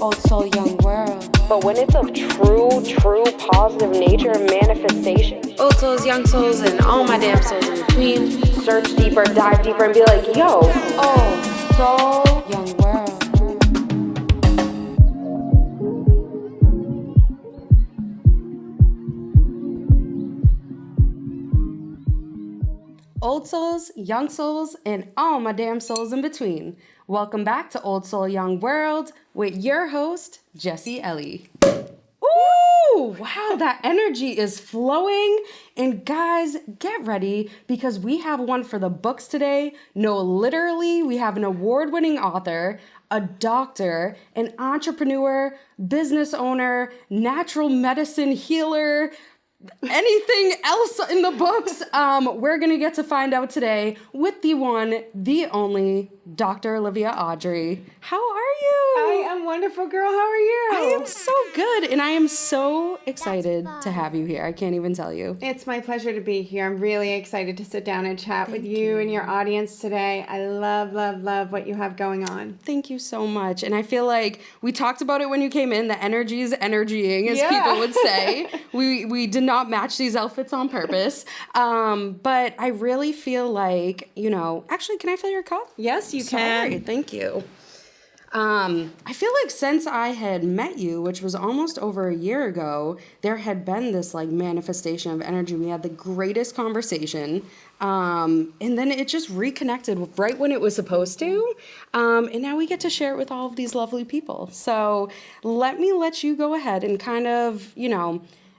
Old soul, young world. But when it's of true positive nature and manifestation, Old souls, young souls, and all my damn souls in between. search deeper, dive deeper, and be like, yo, old soul, Young world. Old souls, young souls, and all my damn souls in between. Welcome back to Old Soul, Young World with your host, Jessie Elly. Ooh, wow, that energy is flowing. And guys, get ready because we have one for the books today. No, literally, we have an award-winning author, a doctor, an entrepreneur, business owner, natural medicine healer, anything else in the books, we're going to get to find out today with the one, the only, Dr. Olivia Audrey. How are you? I am wonderful, girl. How are you? I am so good, and I am so excited to have you here. I can't even tell you. It's my pleasure to be here. I'm really excited to sit down and chat with you and your audience today. I love what you have going on. Thank you so much. And I feel like we talked about it when you came in. The energy is energying, as people would say. We did not match these outfits on purpose. But I really feel like, actually, can I fill your cup? Yes, you Sorry, can. thank you. I feel like since I had met you, which was almost over a year ago, there had been this like manifestation of energy. We had the greatest conversation. And then it just reconnected right when it was supposed to. And now we get to share it with all of these lovely people. So let you go ahead and kind of,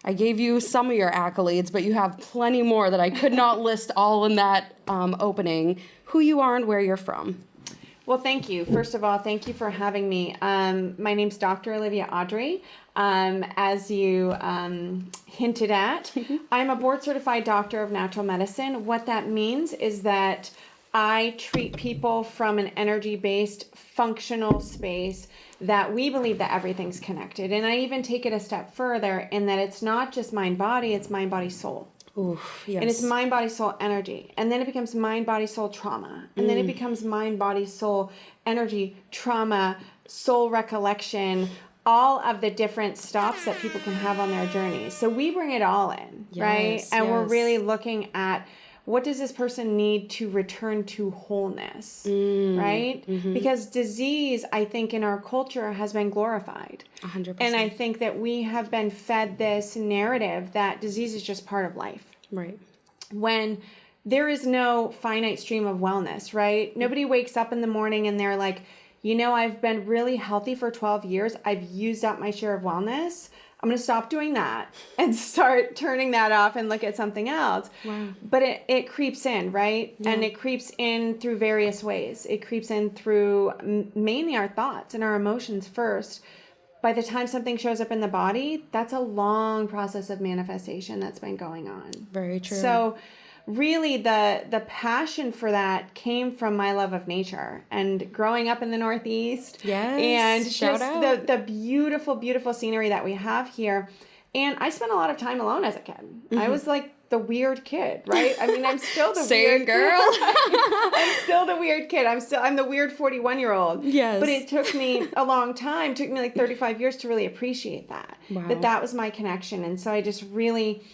I gave you some of your accolades, but you have plenty more that I could not list all in that opening. Who you are and where you're from. Well, thank you. First of all, thank you for having me. My name's Dr. Olivia Audrey. As you hinted at, I'm a board-certified doctor of natural medicine. What that means is that I treat people from an energy-based, functional space that we believe that everything's connected. And I even take it a step further in that it's not just mind-body, it's mind-body-soul. Oof, yes. And it's mind, body, soul, energy. And then it becomes mind, body, soul, trauma. And then it becomes mind, body, soul, energy, trauma, soul recollection, all of the different stops that people can have on their journey. So we bring it all in, right? And we're really looking at what does this person need to return to wholeness, right? Because disease, I think, in our culture has been glorified. 100%. And I think that we have been fed this narrative that disease is just part of life. Right. When there is no finite stream of wellness, right? Nobody wakes up in the morning and they're like, I've been really healthy for 12 years. I've used up my share of wellness. I'm going to stop doing that and start turning that off and look at something else. Wow. But it creeps in, right? Yeah. And it creeps in through various ways. It creeps in through mainly our thoughts and our emotions first. By the time something shows up in the body, that's a long process of manifestation that's been going on. Very true. So really the passion for that came from my love of nature and growing up in the Northeast. Yes. And Shout just out. the beautiful, beautiful scenery that we have here. And I spent a lot of time alone as a kid. I was like the weird kid, right? I mean, I'm still the Same weird girl. I'm still the weird kid. I'm the weird 41-year-old. Yes. But it took me a long time. It took me like 35 years to really appreciate that. Wow. That was my connection. And so I just really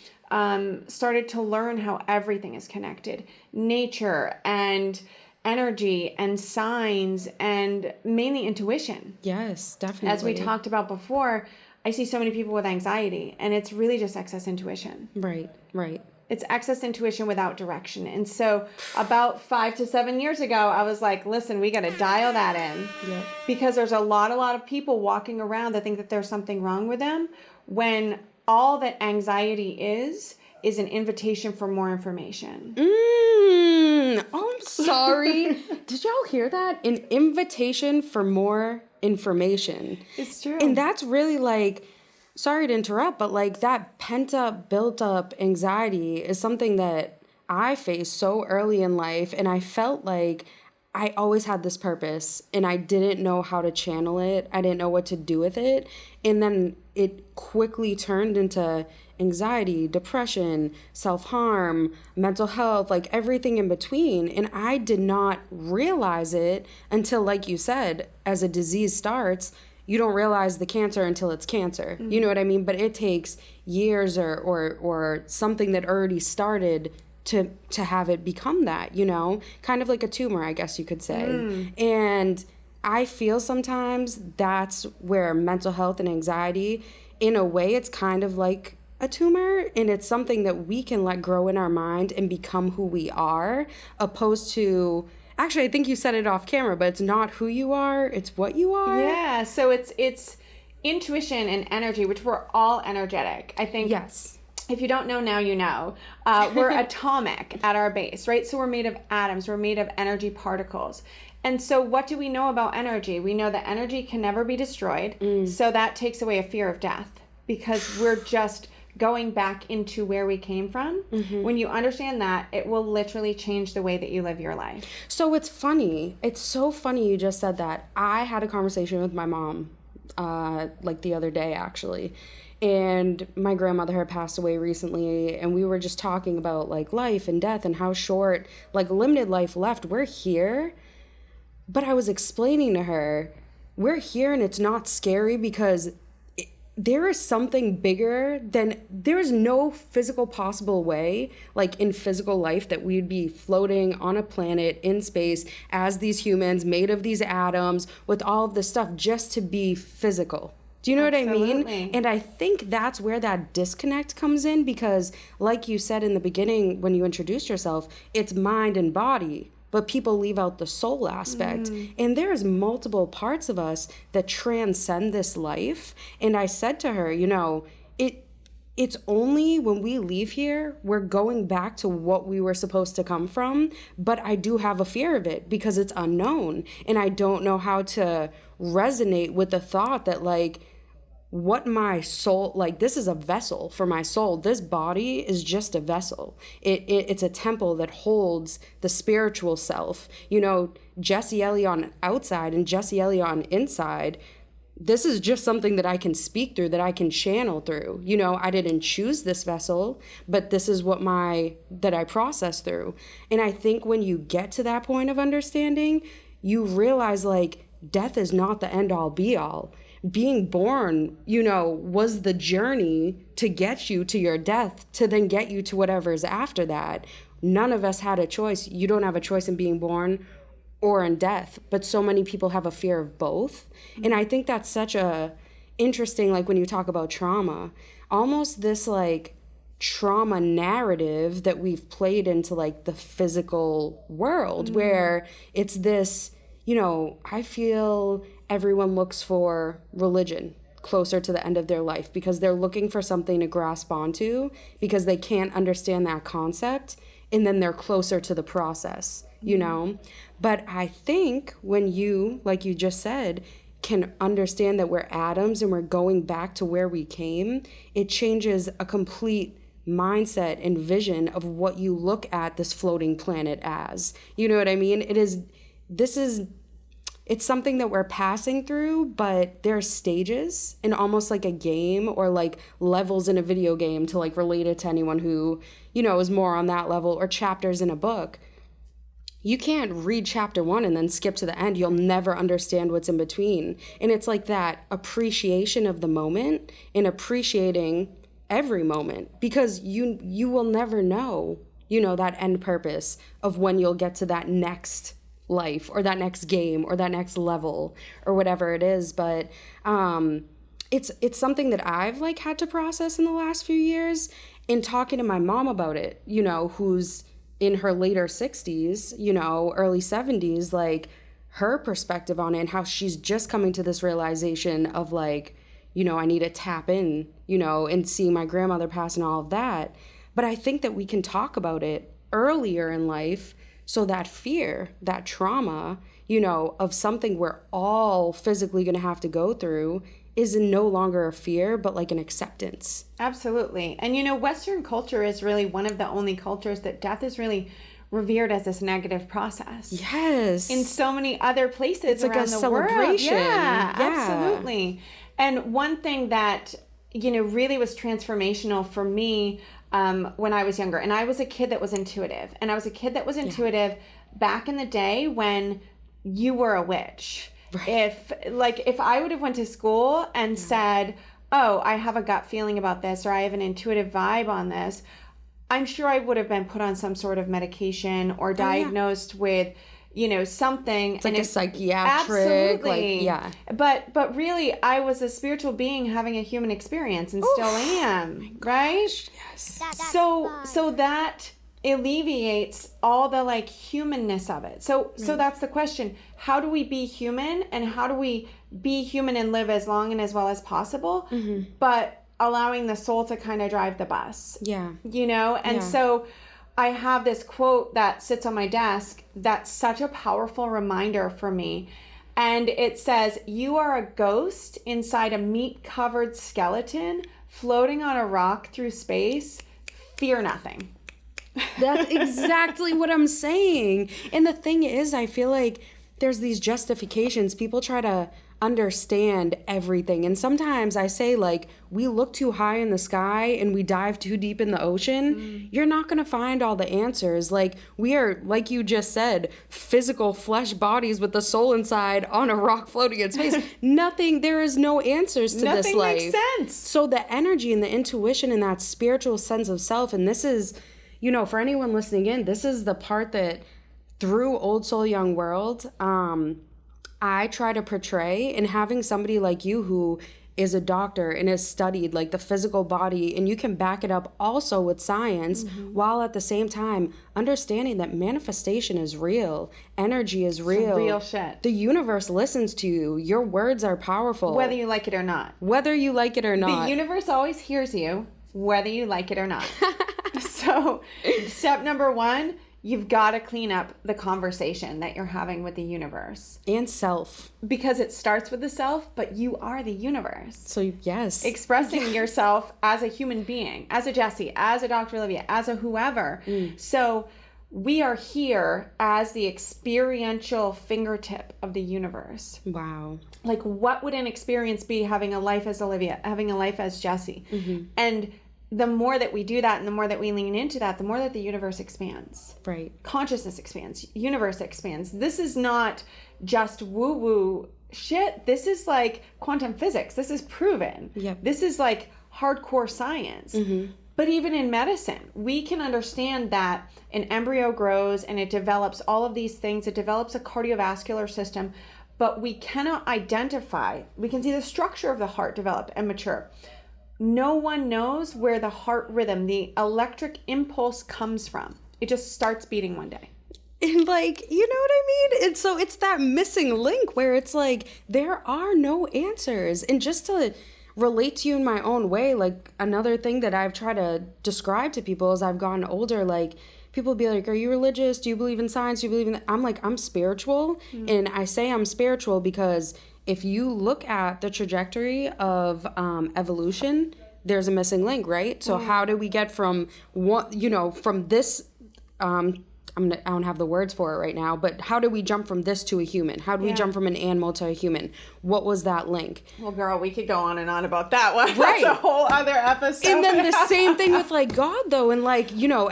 started to learn how everything is connected. Nature and energy and signs and mainly intuition. Yes, definitely. As we talked about before, I see so many people with anxiety, and it's really just excess intuition. Right. It's excess intuition without direction. And so about 5 to 7 years ago, I was like, listen, we got to dial that in. Yeah. Because there's a lot of people walking around that think that there's something wrong with them when all that anxiety is an invitation for more information. Oh, I'm sorry. Did y'all hear that? An invitation for more information. It's true. And that's really like, sorry to interrupt, but like that pent up, built up anxiety is something that I faced so early in life. And I felt like I always had this purpose and I didn't know how to channel it. I didn't know what to do with it. And then it quickly turned into anxiety, depression, self-harm, mental health, like everything in between. And I did not realize it until, like you said, as a disease starts, you don't realize the cancer until it's cancer. Mm-hmm. You know what I mean? But it takes years or something that already started to have it become that, you know, kind of like a tumor, I guess you could say. And I feel sometimes that's where mental health and anxiety, in a way, it's kind of like a tumor, and it's something that we can let grow in our mind and become who we are, opposed to, actually, I think you said it off camera, but it's not who you are, it's what you are. Yeah, so it's intuition and energy, which we're all energetic. I think. Yes. If you don't know now, you know. We're atomic at our base, right? So we're made of atoms, we're made of energy particles. And so what do we know about energy? We know that energy can never be destroyed. So that takes away a fear of death, because we're just going back into where we came from. When you understand that, it will literally change the way that you live your life. So it's funny. It's so funny you just said that. I had a conversation with my mom, like the other day, actually. And my grandmother had passed away recently, and we were just talking about like life and death and how short, like limited life left. We're here. But I was explaining to her, we're here and it's not scary because there is something bigger than, there is no physical possible way, like in physical life, that we'd be floating on a planet in space as these humans made of these atoms with all of this stuff just to be physical. Do you know Absolutely. what I mean? And I think that's where that disconnect comes in, because like you said in the beginning when you introduced yourself, it's mind and body. But people leave out the soul aspect. And there's multiple parts of us that transcend this life. And I said to her, you know, it's only when we leave here, we're going back to what we were supposed to come from. But I do have a fear of it because it's unknown. And I don't know how to resonate with the thought that, like, what my soul, like, this is a vessel for my soul. This body is just a vessel. It's a temple that holds the spiritual self. You know, Jessie Elly on outside and Jessie Elly on inside. This is just something that I can speak through, that I can channel through. You know, I didn't choose this vessel, but this is what that I process through. And I think when you get to that point of understanding, you realize, like, death is not the end all be all. Being born, you know, was the journey to get you to your death, to then get you to whatever's after that. None of us had a choice. You don't have a choice in being born or in death, but so many people have a fear of both. And I think that's such a interesting, like when you talk about trauma, almost this like trauma narrative that we've played into like the physical world, where it's this, you know, I feel everyone looks for religion closer to the end of their life because they're looking for something to grasp onto because they can't understand that concept, and then they're closer to the process, you know? But I think when you, like you just said, can understand that we're atoms and we're going back to where we came, it changes a complete mindset and vision of what you look at this floating planet as. You know what I mean? It's something that we're passing through, but there are stages in almost like a game or like levels in a video game, to like relate it to anyone who, you know, is more on that level, or chapters in a book. You can't read chapter 1 and then skip to the end. You'll never understand what's in between. And it's like that appreciation of the moment and appreciating every moment, because you will never know, you know, that end purpose of when you'll get to that next life or that next game or that next level or whatever it is. But it's something that I've like had to process in the last few years, in talking to my mom about it, you know, who's in her later 60s, you know, early 70s, like her perspective on it and how she's just coming to this realization of like, you know, I need to tap in, you know, and see my grandmother pass and all of that. But I think that we can talk about it earlier in life, so that fear, that trauma, you know, of something we're all physically going to have to go through is no longer a fear, but like an acceptance. Absolutely. And, you know, Western culture is really one of the only cultures that death is really revered as this negative process. Yes. In so many other places it's around like a the celebration. world. Yeah, absolutely. And one thing that, you know, really was transformational for me when I was younger, and I was a kid that was intuitive, back in the day when you were a witch. If I would have went to school and said, oh, I have a gut feeling about this, or I have an intuitive vibe on this, I'm sure I would have been put on some sort of medication or diagnosed with, something. It's like a psychiatric, absolutely. But really, I was a spiritual being having a human experience and still am, right? Yes. So that alleviates all the humanness of it. So that's the question. How do we be human, and how do we be human and live as long and as well as possible, but allowing the soul to kind of drive the bus? Yeah. So I have this quote that sits on my desk that's such a powerful reminder for me. And it says, "You are a ghost inside a meat-covered skeleton floating on a rock through space. Fear nothing." That's exactly what I'm saying. And the thing is, I feel like there's these justifications. People try to understand everything. And sometimes I say, we look too high in the sky and we dive too deep in the ocean. You're not going to find all the answers. We are, like you just said, physical flesh bodies with the soul inside on a rock floating in space. There is no answers to this life. Nothing makes sense. So the energy and the intuition and that spiritual sense of self, and this is, for anyone listening in, this is the part that through Old Soul Young World, I try to portray, and having somebody like you who is a doctor and has studied the physical body, and you can back it up also with science, while at the same time understanding that manifestation is real, energy is real. It's real shit. The universe listens to you. Your words are powerful. Whether you like it or not. The universe always hears you, whether you like it or not. So, step number 1, you've got to clean up the conversation that you're having with the universe. And self. Because it starts with the self, but you are the universe. So, yes. Expressing yourself as a human being, as a Jessie, as a Dr. Olivia, as a whoever. So, we are here as the experiential fingertip of the universe. Wow. What would an experience be having a life as Olivia, having a life as Jessie? And the more that we do that and the more that we lean into that, the more that the universe expands. Right. Consciousness expands. Universe expands. This is not just woo-woo shit. This is quantum physics. This is proven. Yep. This is hardcore science. But even in medicine, we can understand that an embryo grows and it develops all of these things. It develops a cardiovascular system, but we cannot identify. We can see the structure of the heart develop and mature. No one knows where the heart rhythm, the electric impulse comes from. It just starts beating one day. And you know what I mean? It's that missing link where it's there are no answers. And just to relate to you in my own way, another thing that I've tried to describe to people as I've gotten older, people be like, are you religious? Do you believe in science? Do you believe in that? I'm I'm spiritual. And I say I'm spiritual because if you look at the trajectory of evolution, there's a missing link, right? So how do we get from from this, I don't have the words for it right now, but how do we jump from this to a human? How do we jump from an animal to a human? What was that link? Well, girl, we could go on and on about that one. Right. That's a whole other episode. And then the same thing with God, though, and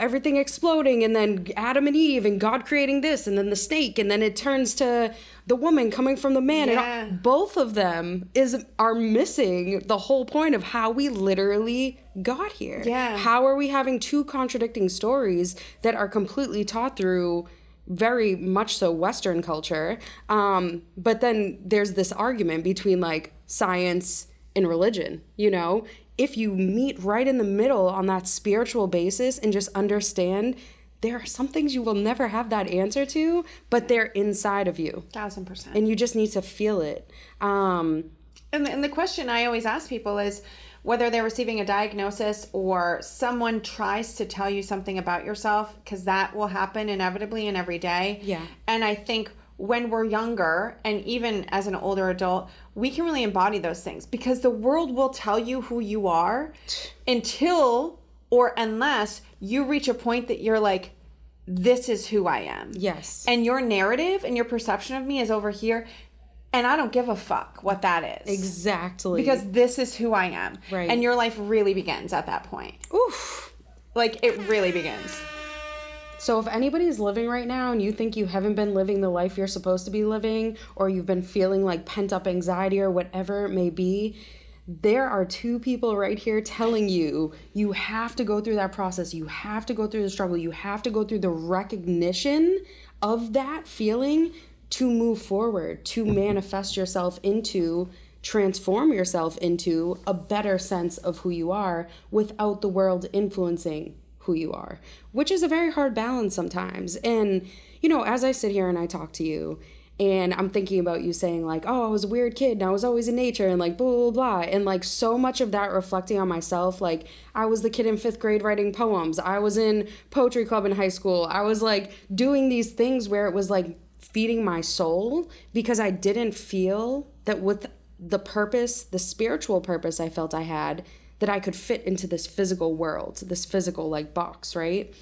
everything exploding, and then Adam and Eve, and God creating this, and then the snake, and then it turns to the woman coming from the man. Yeah. And both of them are missing the whole point of how we literally got here. Yeah. How are we having two contradicting stories that are completely taught through very much so Western culture? But then there's this argument between science and religion, If you meet right in the middle on that spiritual basis and just understand there are some things you will never have that answer to, but they're inside of you. 1000%. And you just need to feel it. And the question I always ask people is whether they're receiving a diagnosis or someone tries to tell you something about yourself, because that will happen inevitably and every day. Yeah. And I think when we're younger and even as an older adult, we can really embody those things because the world will tell you who you are until or unless you reach a point that you're this is who I am. Yes. And your narrative and your perception of me is over here. And I don't give a fuck what that is. Exactly. Because this is who I am. Right. And your life really begins at that point. Oof. It really begins. So if anybody's living right now and you think you haven't been living the life you're supposed to be living, or you've been feeling like pent up anxiety or whatever it may be, there are two people right here telling you, you have to go through that process. You have to go through the struggle. You have to go through the recognition of that feeling to move forward, to manifest yourself into, transform yourself into a better sense of who you are without the world influencing who you are, which is a very hard balance sometimes. And, you know, as I sit here and I talk to you and I'm thinking about you saying like, oh, I was a weird kid and I was always in nature and like blah, blah, blah. And like so much of that reflecting on myself, like I was the kid in 5th grade writing poems. I was in poetry club in high school. I was like doing these things where it was like feeding my soul because I didn't feel that with the purpose, the spiritual purpose I felt I had, that I could fit into this physical world, this physical like box, right?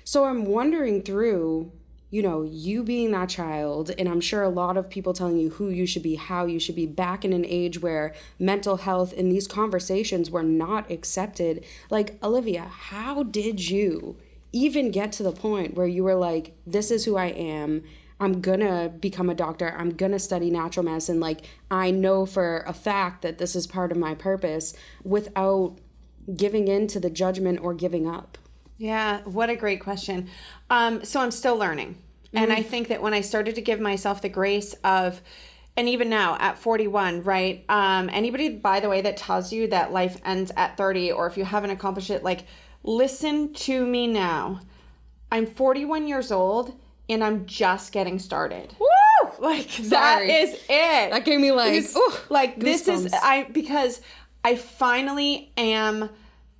So I'm wondering through, you know, you being that child, and I'm sure a lot of people telling you who you should be, how you should be, back in an age where mental health and these conversations were not accepted. Like, Olivia, how did you even get to the point where you were like, this is who I am, I'm gonna become a doctor, I'm gonna study natural medicine, like I know for a fact that this is part of my purpose, without giving in to the judgment or giving up? Yeah, what a great question. So I'm still learning. And I think that when I started to give myself the grace of, and even now at 41, right? Anybody, by the way, that tells you that life ends at 30, or if you haven't accomplished it, like, listen to me now. I'm 41 years old and I'm just getting started. Woo! Like, that is it. That gave me like, like this is, because I finally am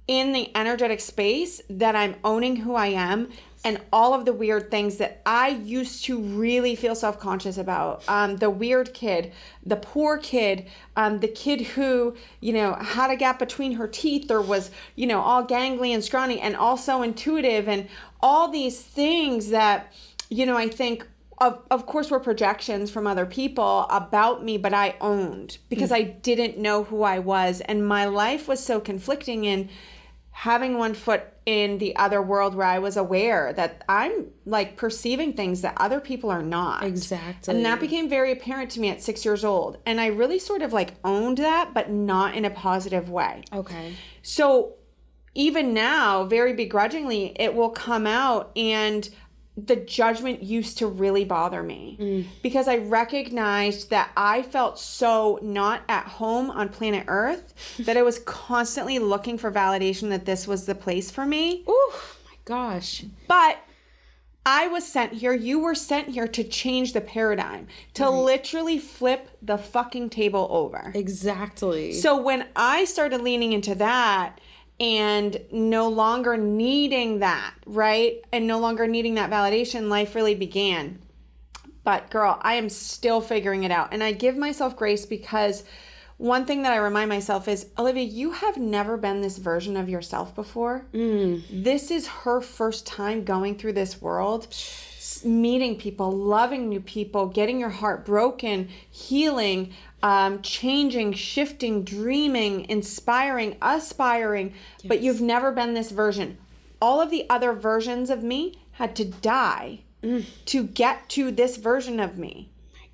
in the energetic space that I'm owning who I am, and all of the weird things that I used to really feel self-conscious about. The weird kid, the poor kid, the kid who, you know, had a gap between her teeth or was, you know, all gangly and scrawny and also intuitive, and all these things that, you know, I think of course were projections from other people about me, but I owned because I didn't know who I was. And my life was so conflicting in having one foot in the other world where I was aware that I'm like perceiving things that other people are not. Exactly. And that became very apparent to me at 6 years old. And I really sort of like owned that, but not in a positive way. Okay. So even now, very begrudgingly, it will come out, and the judgment used to really bother me because I recognized that I felt so not at home on planet Earth that I was constantly looking for validation that this was the place for me. Oh my gosh. But I was sent here, you were sent here to change the paradigm, to literally flip the fucking table over. Exactly. So when I started leaning into that, and no longer needing that, right? And no longer needing that validation, life really began. But girl, I am still figuring it out. And I give myself grace because one thing that I remind myself is, Olivia, you have never been this version of yourself before. This is her first time going through this world, meeting people, loving new people, getting your heart broken, healing, changing, shifting, dreaming, inspiring, aspiring, but you've never been this version. All of the other versions of me had to die to get to this version of me.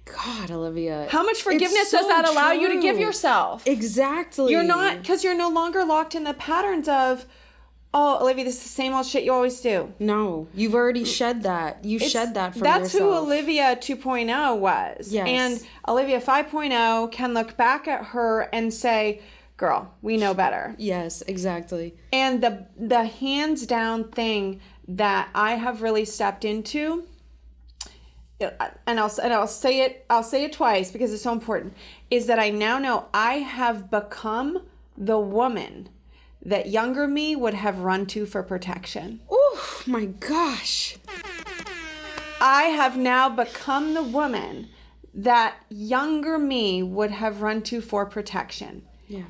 God, Olivia. How much forgiveness does that allow you to give yourself? Exactly. You're not, because you're no longer locked in the patterns of, oh, Olivia, this is the same old shit you always do. No, you've already shed that. You shed that from yourself. That's who Olivia 2.0 was. Yes. And Olivia 5.0 can look back at her and say, girl, we know better. Yes, exactly. And the hands down thing that I have really stepped into, and I'll say it twice because it's so important, is that I now know I have become the woman that younger me would have run to for protection. Oh my gosh. I have now become the woman that younger me would have run to for protection. Yeah.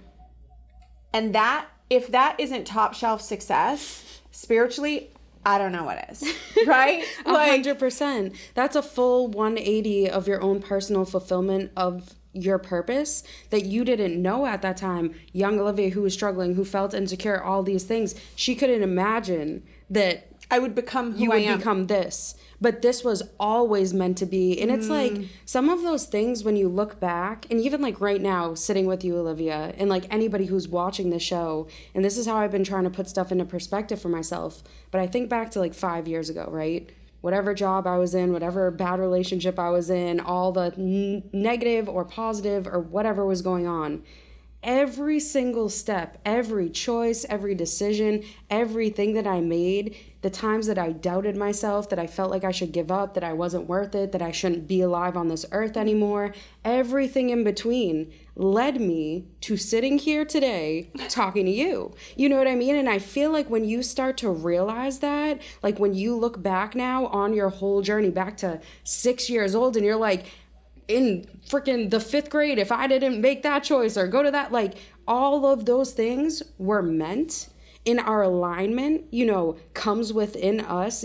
And that, if that isn't top shelf success, spiritually, I don't know what is. Right? 100%. That's a full 180 of your own personal fulfillment of your purpose that you didn't know at that time. Young Olivia, who was struggling, who felt insecure, all these things, she couldn't imagine that I would become who you I would am. become this. But this was always meant to be. And it's like some of those things when you look back, and even like right now, sitting with you, Olivia, and like anybody who's watching the show, and this is how I've been trying to put stuff into perspective for myself. But I think back to like 5 years ago, right? Whatever job I was in, whatever bad relationship I was in, all the negative or positive or whatever was going on. Every single step, every choice, every decision, everything that I made, the times that I doubted myself, that I felt like I should give up, that I wasn't worth it, that I shouldn't be alive on this earth anymore, everything in between led me to sitting here today talking to you. You know what I mean? And I feel like when you start to realize that, like when you look back now on your whole journey back to 6 years old and you're like, in freaking the 5th grade, if I didn't make that choice or go to that, like all of those things were meant in our alignment, you know, comes within us.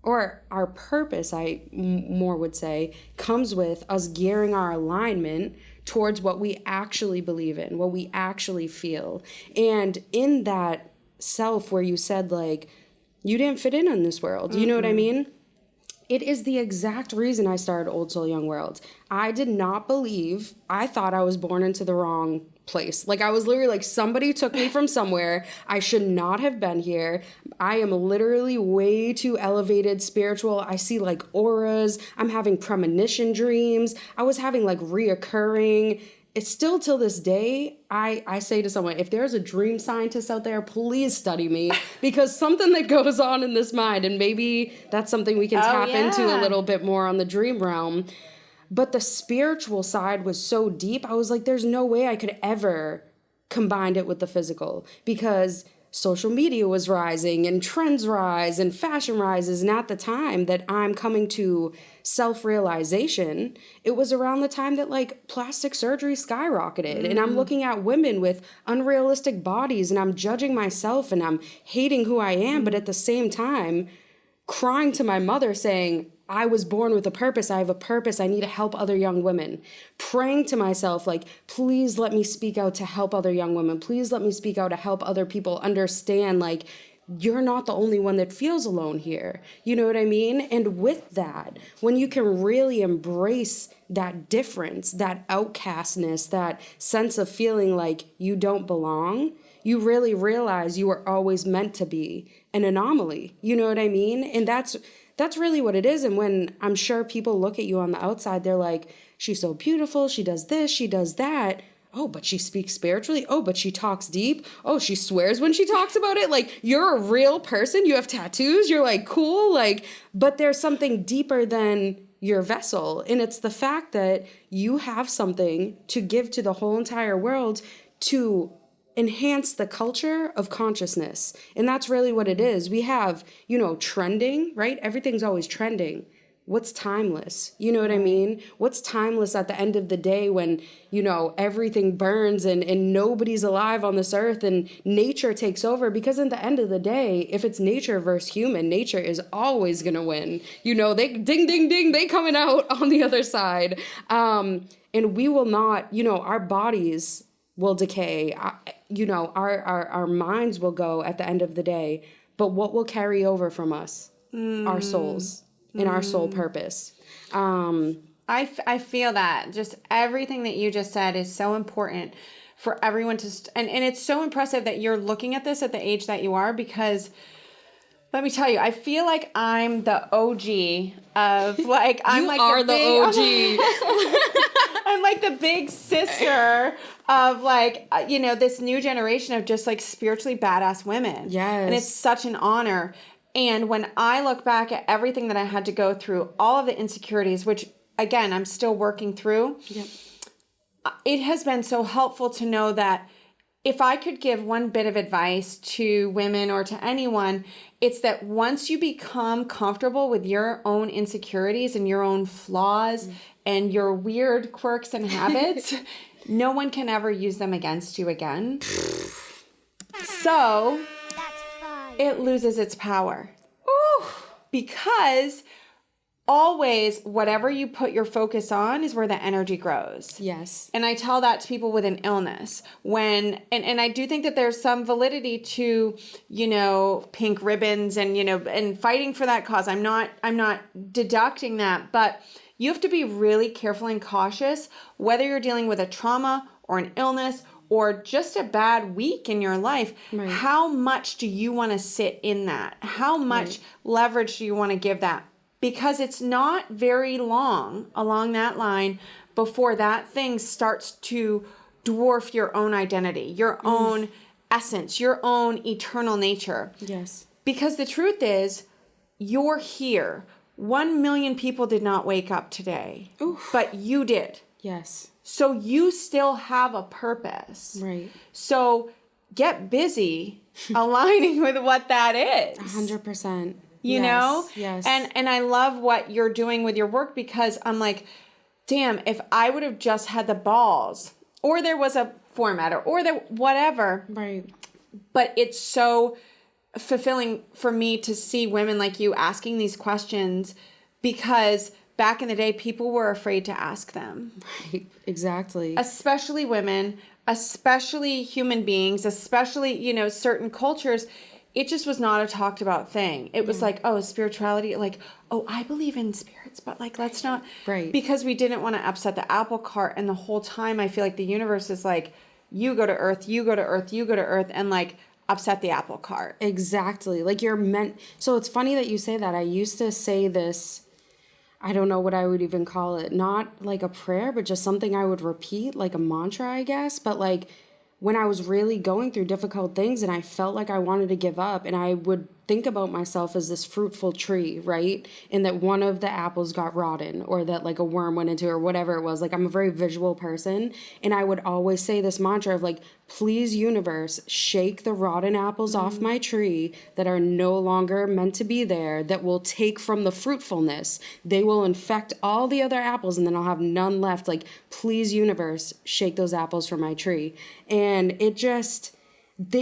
Or our purpose, I more would say, comes with us gearing our alignment towards what we actually believe in, what we actually feel. And in that self where you said like, you didn't fit in this world, you know what I mean? It is the exact reason I started Old Soul Young World. I did not believe, I thought I was born into the wrong place. Like I was literally like, somebody took me from somewhere. I should not have been here. I am literally way too elevated spiritual. I see like auras. I'm having premonition dreams. I was having like reoccurring. It's still till this day, I say to someone, if there's a dream scientist out there, please study me because something that goes on in this mind, and maybe that's something we can tap into a little bit more on the dream realm. But the spiritual side was so deep. I was like, there's no way I could ever combine it with the physical because social media was rising and trends rise and fashion rises. And at the time that I'm coming to self-realization, it was around the time that like plastic surgery skyrocketed. And I'm looking at women with unrealistic bodies and I'm judging myself and I'm hating who I am. But at the same time, crying to my mother saying, I was born with a purpose. I have a purpose. I need to help other young women. Praying to myself, like, please let me speak out to help other young women. Please let me speak out to help other people understand, like, you're not the only one that feels alone here. You know what I mean? And with that, when you can really embrace that difference, that outcastness, that sense of feeling like you don't belong, you really realize you were always meant to be an anomaly. You know what I mean? And that's really what it is. And when I'm sure people look at you on the outside, they're like, she's so beautiful. She does this, she does that. Oh, but she speaks spiritually. Oh, but she talks deep. Oh, she swears when she talks about it. Like, you're a real person. You have tattoos. You're like, cool. Like, but there's something deeper than your vessel. And it's the fact that you have something to give to the whole entire world to enhance the culture of consciousness. And that's really what it is. We have, you know, trending, right? Everything's always trending. What's timeless? You know what I mean? What's timeless at the end of the day when, you know, everything burns and nobody's alive on this earth and nature takes over? Because at the end of the day, if it's nature versus human, nature is always going to win. You know, they ding, ding, ding, they coming out on the other side. And we will not, you know, our bodies will decay. You know, our minds will go at the end of the day. But what will carry over from us? Our souls. In our soul purpose. I feel that just everything that you just said is so important for everyone to, and it's so impressive that you're looking at this at the age that you are, because let me tell you, I feel like I'm the OG of like, I'm like are the OG. I'm like the big sister of like, you know, this new generation of just like spiritually badass women. Yes. And it's such an honor. And when I look back at everything that I had to go through, all of the insecurities, which again, I'm still working through, Yep. It has been so helpful to know that if I could give one bit of advice to women or to anyone, it's that once you become comfortable with your own insecurities and your own flaws and your weird quirks and habits, no one can ever use them against you again. So it loses its power. Because always, whatever you put your focus on is where the energy grows. Yes. And I tell that to people with an illness and I do think that there's some validity to, pink ribbons and, and fighting for that cause. I'm not deducting that, but you have to be really careful and cautious, whether you're dealing with a trauma or an illness or just a bad week in your life. Right. How much do you want to sit in that? How much leverage do you want to give that? Because it's not very long along that line before that thing starts to dwarf your own identity, your own essence, your own eternal nature. Yes. Because the truth is, you're here. 1 million people did not wake up today, but you did. Yes. So you still have a purpose. Right. So get busy aligning with what that is. 100%. You know? Yes. And I love what you're doing with your work, because I'm like, damn, if I would have just had the balls, or there was a format or the whatever. Right. But it's so fulfilling for me to see women like you asking these questions, because back in the day, people were afraid to ask them. Right. Exactly. Especially women, especially human beings, especially, certain cultures. It just was not a talked about thing. It was like, oh, spirituality, like, oh, I believe in spirits, but like, let's not. Right. Because we didn't want to upset the apple cart. And the whole time I feel like the universe is like, you go to earth, you go to earth, you go to earth, and like upset the apple cart. Exactly. Like you're meant. So it's funny that you say that. I used to say this, I don't know what I would even call it. Not like a prayer, but just something I would repeat, like a mantra, I guess. But like, when I was really going through difficult things and I felt like I wanted to give up, and I would think about myself as this fruitful tree, right? And that one of the apples got rotten, or that like a worm went into it, or whatever it was. Like, I'm a very visual person, and I would always say this mantra of like, please universe, shake the rotten apples off my tree that are no longer meant to be there, that will take from the fruitfulness. They will infect all the other apples and then I'll have none left. Like, please universe, shake those apples from my tree. And it just,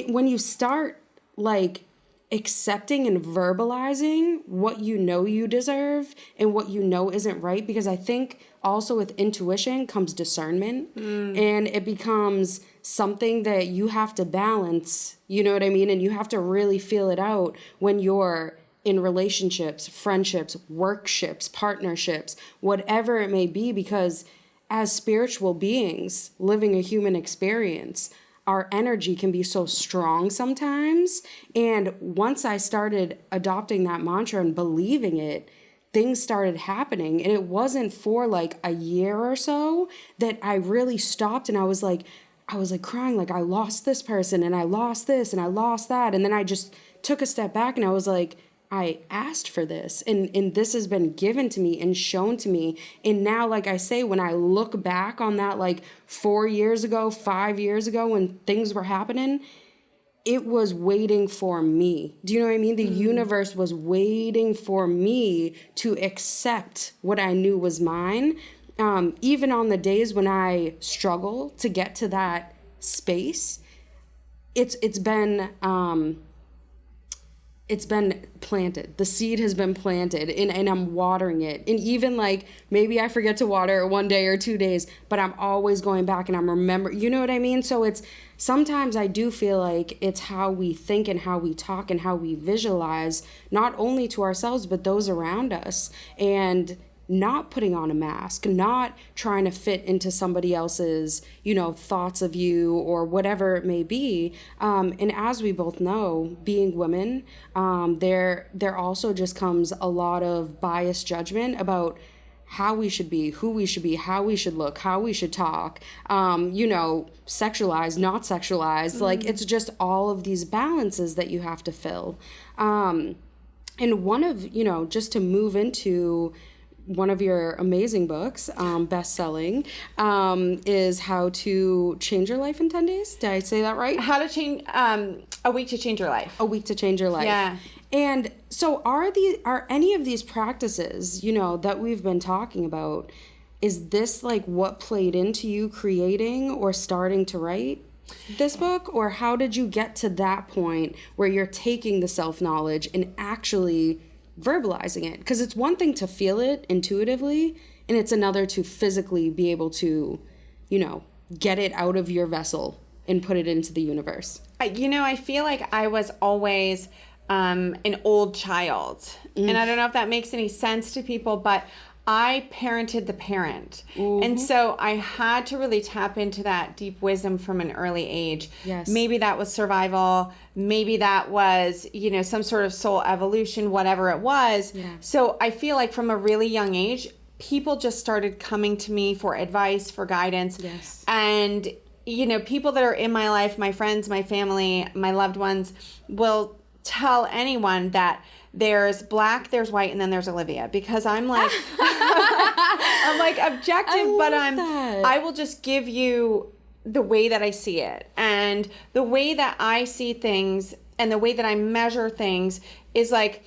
when you start like accepting and verbalizing what you know you deserve and what you know isn't right, because I think also with intuition comes discernment, and it becomes something that you have to balance, you know what I mean? And you have to really feel it out when you're in relationships, friendships, workships, partnerships, whatever it may be, because as spiritual beings living a human experience, our energy can be so strong sometimes. And once I started adopting that mantra and believing it, things started happening. And it wasn't for like a year or so that I really stopped, and I was like crying, like I lost this person and I lost this and I lost that. And then I just took a step back and I was like, I asked for this, and this has been given to me and shown to me. And now, like I say, when I look back on that, like 4 years ago, 5 years ago, when things were happening, it was waiting for me. Do you know what I mean? The universe was waiting for me to accept what I knew was mine. Even on the days when I struggle to get to that space, it's been planted. The seed has been planted, and I'm watering it. And even like maybe I forget to water it 1 day or 2 days, but I'm always going back and I'm remembering, you know what I mean? So it's sometimes I do feel like it's how we think and how we talk and how we visualize, not only to ourselves, but those around us. And not putting on a mask, not trying to fit into somebody else's, thoughts of you or whatever it may be. And as we both know, being women, there also just comes a lot of biased judgment about how we should be, who we should be, how we should look, how we should talk, sexualized, not sexualized. Like, it's just all of these balances that you have to fill. And one of, just to move into one of your amazing books, best-selling, is How to Change Your Life in 10 Days. Did I say that right? How to change a week to change your life. A week to change your life. Yeah. And so are any of these practices, that we've been talking about, is this like what played into you creating or starting to write this book? Or how did you get to that point where you're taking the self-knowledge and actually verbalizing it. Because it's one thing to feel it intuitively, and it's another to physically be able to, get it out of your vessel and put it into the universe. I feel like I was always an old child. And I don't know if that makes any sense to people, but I parented the parent. And so I had to really tap into that deep wisdom from an early age. Yes. Maybe that was survival. Maybe that was, some sort of soul evolution, whatever it was. Yeah. So I feel like from a really young age, people just started coming to me for advice, for guidance. Yes. And, people that are in my life, my friends, my family, my loved ones, will tell anyone that there's black, there's white, and then there's Olivia, because I'm like, I'm like objective, but I will just give you the way that I see it. And the way that I see things and the way that I measure things is like,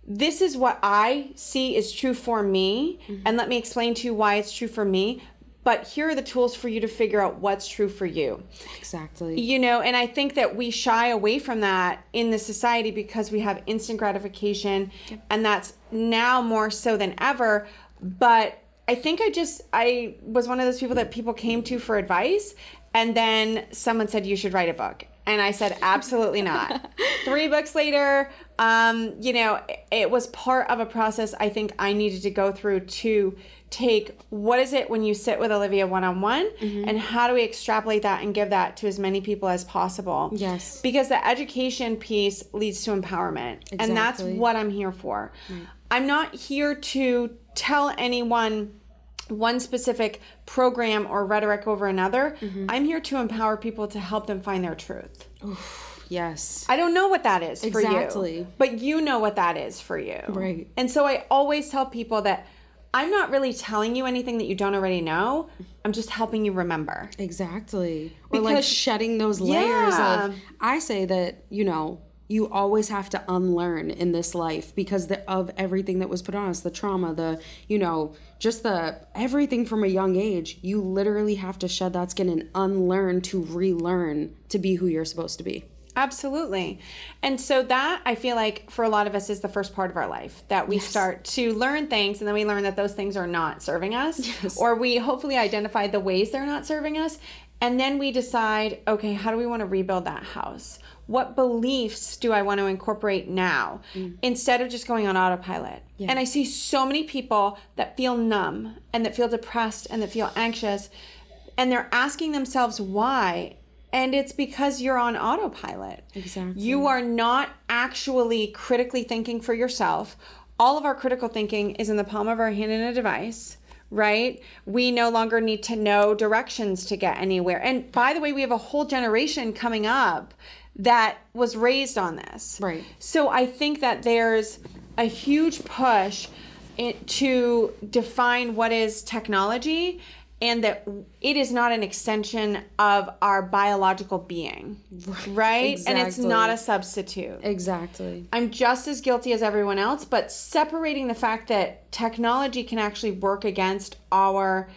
this is what I see is true for me. And let me explain to you why it's true for me. But here are the tools for you to figure out what's true for you. Exactly. And I think that we shy away from that in the society because we have instant gratification. Yep. And that's now more so than ever. But I think I was one of those people that people came to for advice. And then someone said, you should write a book. And I said, absolutely not. 3 books later, it was part of a process I think I needed to go through to take what is it when you sit with Olivia one-on-one, and how do we extrapolate that and give that to as many people as possible? Yes. Because the education piece leads to empowerment. Exactly. And that's what I'm here for. Right. I'm not here to tell anyone one specific program or rhetoric over another. I'm here to empower people to help them find their truth. Oof, yes. I don't know what that is for you. Exactly. But you know what that is for you. Right. And so I always tell people that I'm not really telling you anything that you don't already know. I'm just helping you remember. Exactly. Or like shedding those layers of, I say that, you always have to unlearn in this life because of everything that was put on us, the trauma, just the everything from a young age. You literally have to shed that skin and unlearn to relearn to be who you're supposed to be. Absolutely. And so that, I feel like, for a lot of us is the first part of our life, that we start to learn things, and then we learn that those things are not serving us, or we hopefully identify the ways they're not serving us. And then we decide, okay, how do we want to rebuild that house? What beliefs do I want to incorporate now instead of just going on autopilot? Yeah. And I see so many people that feel numb and that feel depressed and that feel anxious, and they're asking themselves why. And it's because you're on autopilot. Exactly. You are not actually critically thinking for yourself. All of our critical thinking is in the palm of our hand in a device, right? We no longer need to know directions to get anywhere. And by the way, we have a whole generation coming up that was raised on this. Right. So I think that there's a huge push to define what is technology, and that it is not an extension of our biological being, right? Exactly. And it's not a substitute. Exactly. I'm just as guilty as everyone else, but separating the fact that technology can actually work against our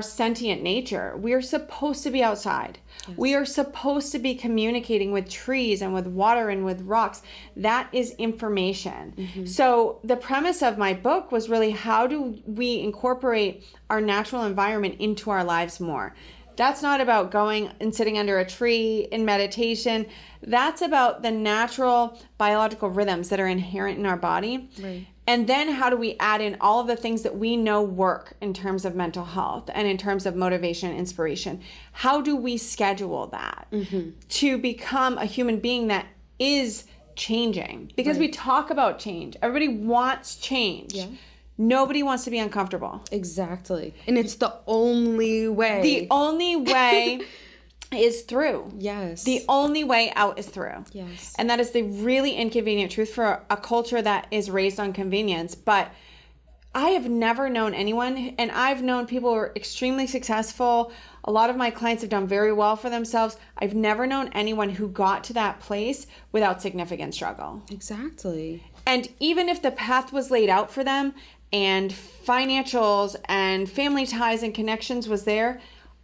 sentient nature. We are supposed to be outside. Yes. We are supposed to be communicating with trees and with water and with rocks. That is information. So the premise of my book was really, how do we incorporate our natural environment into our lives more? That's not about going and sitting under a tree in meditation. That's about the natural biological rhythms that are inherent in our body. Right. And then how do we add in all of the things that we know work in terms of mental health and in terms of motivation and inspiration? How do we schedule that to become a human being that is changing? Because we talk about change. Everybody wants change. Yeah. Nobody wants to be uncomfortable. Exactly. And it's the only way. The only way is through. Yes. The only way out is through. Yes. And that is the really inconvenient truth for a culture that is raised on convenience. But I have never known anyone, and I've known people who are extremely successful. A lot of my clients have done very well for themselves. I've never known anyone who got to that place without significant struggle. Exactly. And even if the path was laid out for them and financials and family ties and connections was there,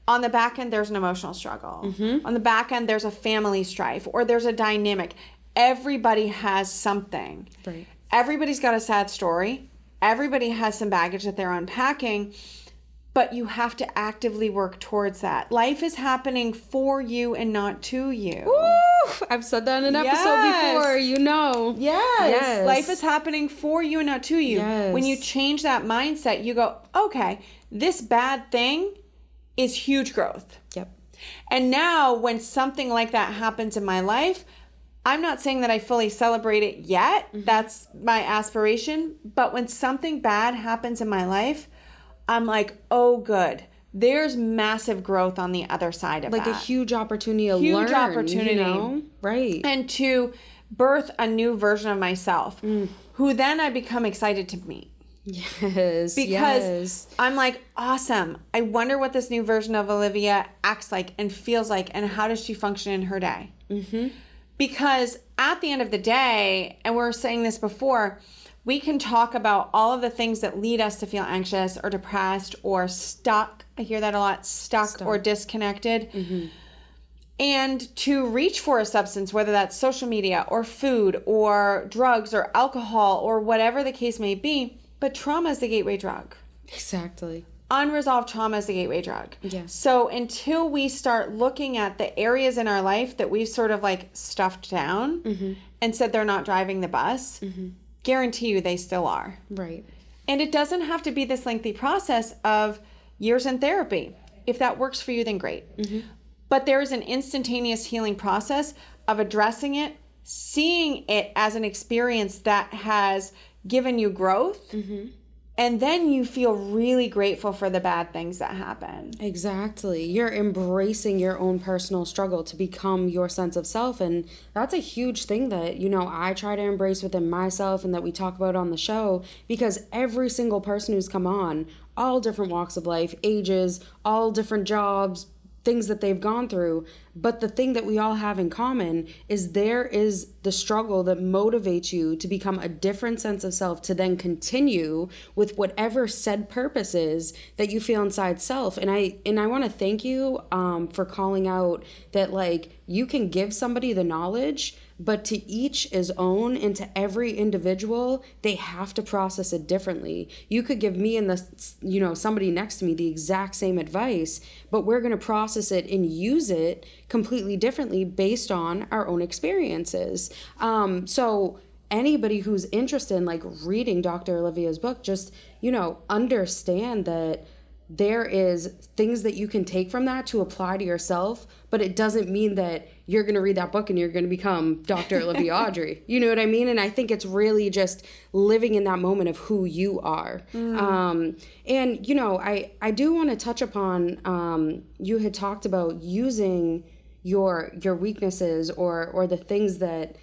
on the back end, there's an emotional struggle. On the back end, there's a family strife or there's a dynamic. Everybody has something. Right. everybody's got a sad story. Everybody has some baggage that they're unpacking, but you have to actively work towards that. Life is happening for you and not to you. Woo! I've said that in an episode before, you know. Yes. Life is happening for you and not to you. Yes. When you change that mindset, you go, okay, this bad thing is huge growth. Yep. And now when something like that happens in my life, I'm not saying that I fully celebrate it yet. That's my aspiration. But when something bad happens in my life, I'm like, oh, good. There's massive growth on the other side of that. Like a huge opportunity to learn. Huge opportunity. You know? Right. And to birth a new version of myself, who then I become excited to meet. Yes. Because I'm like, awesome. I wonder what this new version of Olivia acts like and feels like, and how does she function in her day? Mm-hmm. Because at the end of the day, and we were saying this before, we can talk about all of the things that lead us to feel anxious or depressed or stuck. I hear that a lot, stuck. Or disconnected. Mm-hmm. And to reach for a substance, whether that's social media or food or drugs or alcohol or whatever the case may be, but trauma is the gateway drug. Exactly. Unresolved trauma is the gateway drug. Yes. So until we start looking at the areas in our life that we've sort of like stuffed down and said they're not driving the bus, guarantee you they still are. Right. And it doesn't have to be this lengthy process of years in therapy. If that works for you, then great. But there is an instantaneous healing process of addressing it, seeing it as an experience that has given you growth. And then you feel really grateful for the bad things that happen. Exactly. You're embracing your own personal struggle to become your sense of self. And that's a huge thing that, you know, I try to embrace within myself and that we talk about on the show, because every single person who's come on, all different walks of life, ages, all different jobs, things that they've gone through. But the thing that we all have in common is there is the struggle that motivates you to become a different sense of self, to then continue with whatever said purpose is that you feel inside self. And I want to thank you for calling out that, like, you can give somebody the knowledge, but to each his own, and to every individual, they have to process it differently. You could give me and somebody next to me the exact same advice, but we're going to process it and use it completely differently based on our own experiences. So anybody who's interested in like reading Dr. Olivia's book, just, understand that there is things that you can take from that to apply to yourself, but it doesn't mean that you're going to read that book and you're going to become Dr. Olivia Audrey. You know what I mean? And I think it's really just living in that moment of who you are. And, I do want to touch upon, you had talked about using your weaknesses or the things that,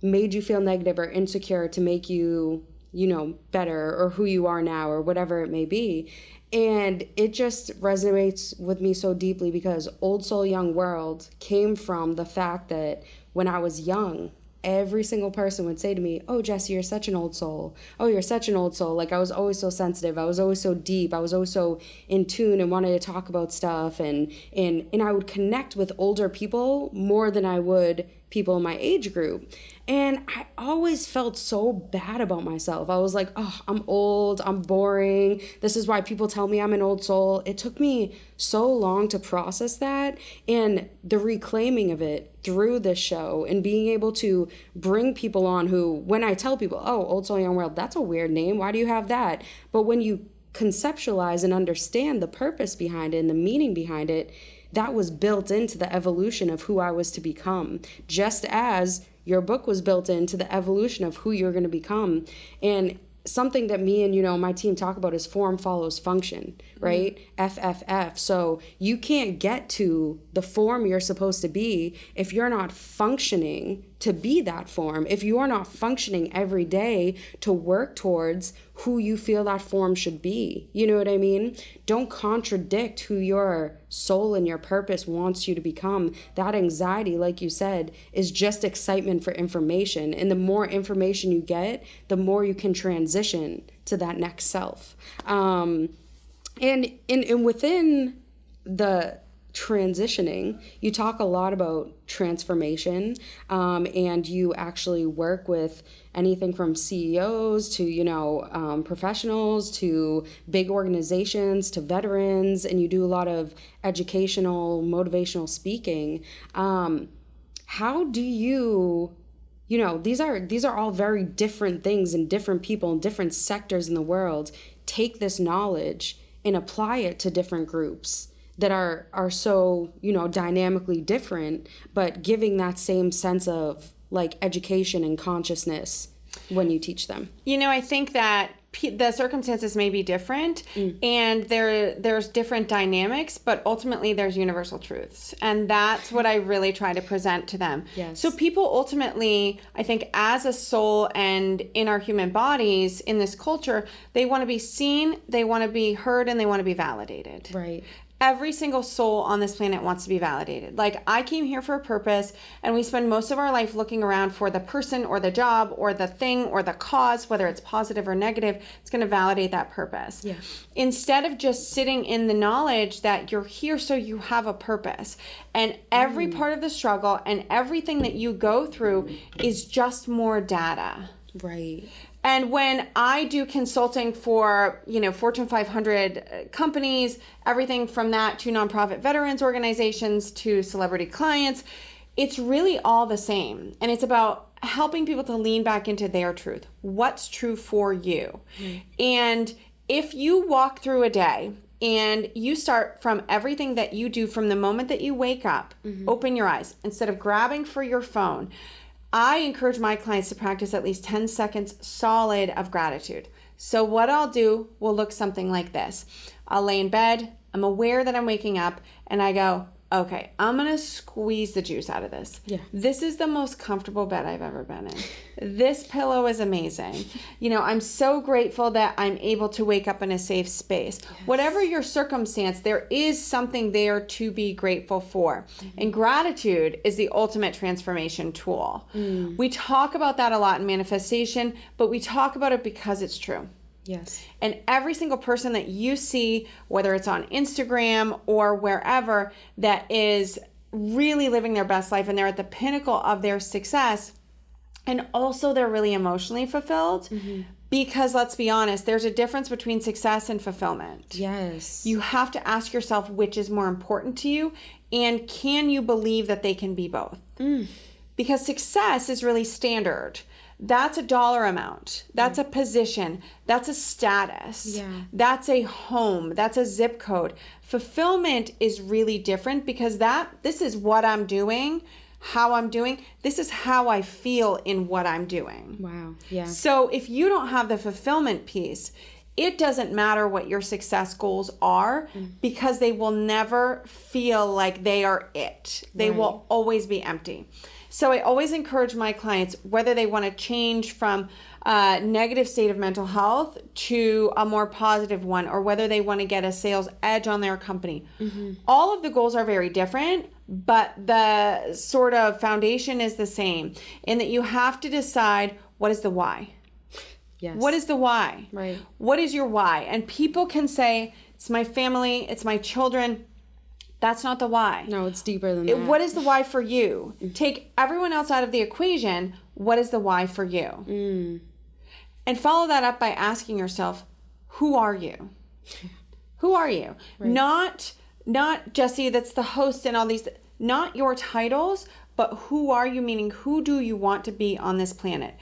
made you feel negative or insecure to make you, better, or who you are now, or whatever it may be. And it just resonates with me so deeply, because Old Soul Young World came from the fact that when I was young, every single person would say to me, "Oh, Jessie, you're such an old soul. Oh, you're such an old soul." Like, I was always so sensitive. I was always so deep. I was always so in tune and wanted to talk about stuff. And I would connect with older people more than I would people in my age group. And I always felt so bad about myself. I was like, oh, I'm old, I'm boring. This is why people tell me I'm an old soul. It took me so long to process that, and the reclaiming of it through this show and being able to bring people on who, when I tell people, oh, Old Soul Young World, that's a weird name. Why do you have that? But when you conceptualize and understand the purpose behind it and the meaning behind it, that was built into the evolution of who I was to become, just as your book was built into the evolution of who you're going to become. And something that me and, my team talk about is form follows function, right? FFF. So you can't get to the form you're supposed to be if you're not functioning to be that form, if you are not functioning every day to work towards who you feel that form should be. You know what I mean? Don't contradict who your soul and your purpose wants you to become. That anxiety, like you said, is just excitement for information. And the more information you get, the more you can transition to that next self. And within the transitioning. You talk a lot about transformation, and you actually work with anything from CEOs to, professionals to big organizations to veterans, and you do a lot of educational, motivational speaking. How do you, these are all very different things and different people in different sectors in the world take this knowledge and apply it to different groups that are so, dynamically different, but giving that same sense of like education and consciousness when you teach them? I think that the circumstances may be different and there's different dynamics, but ultimately there's universal truths. And that's what I really try to present to them. Yes. So people ultimately, I think as a soul and in our human bodies in this culture, they want to be seen, they want to be heard, and they want to be validated. Right. Every single soul on this planet wants to be validated. Like, I came here for a purpose, and we spend most of our life looking around for the person or the job or the thing or the cause, whether it's positive or negative, it's going to validate that purpose. Yeah. Instead of just sitting in the knowledge that you're here so you have a purpose. And every part of the struggle and everything that you go through is just more data. Right. And when I do consulting for, Fortune 500 companies, everything from that to nonprofit veterans organizations to celebrity clients, it's really all the same. And it's about helping people to lean back into their truth. What's true for you? And if you walk through a day and you start from everything that you do from the moment that you wake up, open your eyes, instead of grabbing for your phone, I encourage my clients to practice at least 10 seconds solid of gratitude. So what I'll do will look something like this. I'll lay in bed, I'm aware that I'm waking up, and I go, okay, I'm going to squeeze the juice out of this. Yeah. This is the most comfortable bed I've ever been in. This pillow is amazing. I'm so grateful that I'm able to wake up in a safe space. Yes. Whatever your circumstance, there is something there to be grateful for. And gratitude is the ultimate transformation tool. We talk about that a lot in manifestation, but we talk about it because it's true. Yes. And every single person that you see, whether it's on Instagram or wherever, that is really living their best life and they're at the pinnacle of their success, and also they're really emotionally fulfilled, because let's be honest, there's a difference between success and fulfillment. Yes. You have to ask yourself which is more important to you, and can you believe that they can be both? Because success is really standard. That's a dollar amount. That's a position. That's a status. Yeah. That's a home. That's a zip code. Fulfillment is really different, because this is what I'm doing, how I'm doing. This is how I feel in what I'm doing. Wow. Yeah. So if you don't have the fulfillment piece, it doesn't matter what your success goals are, because they will never feel like they are it. They will always be empty. So I always encourage my clients, whether they want to change from a negative state of mental health to a more positive one, or whether they want to get a sales edge on their company. All of the goals are very different, but the sort of foundation is the same, in that you have to decide, what is the why? Yes. What is the why? Right. What is your why? And people can say, it's my family, it's my children. That's not the why. No, it's deeper than that. What is the why for you? Take everyone else out of the equation. What is the why for you? And follow that up by asking yourself, who are you? Who are you? Right. Not Jessie, that's the host and all these, not your titles, but who are you? Meaning, who do you want to be on this planet?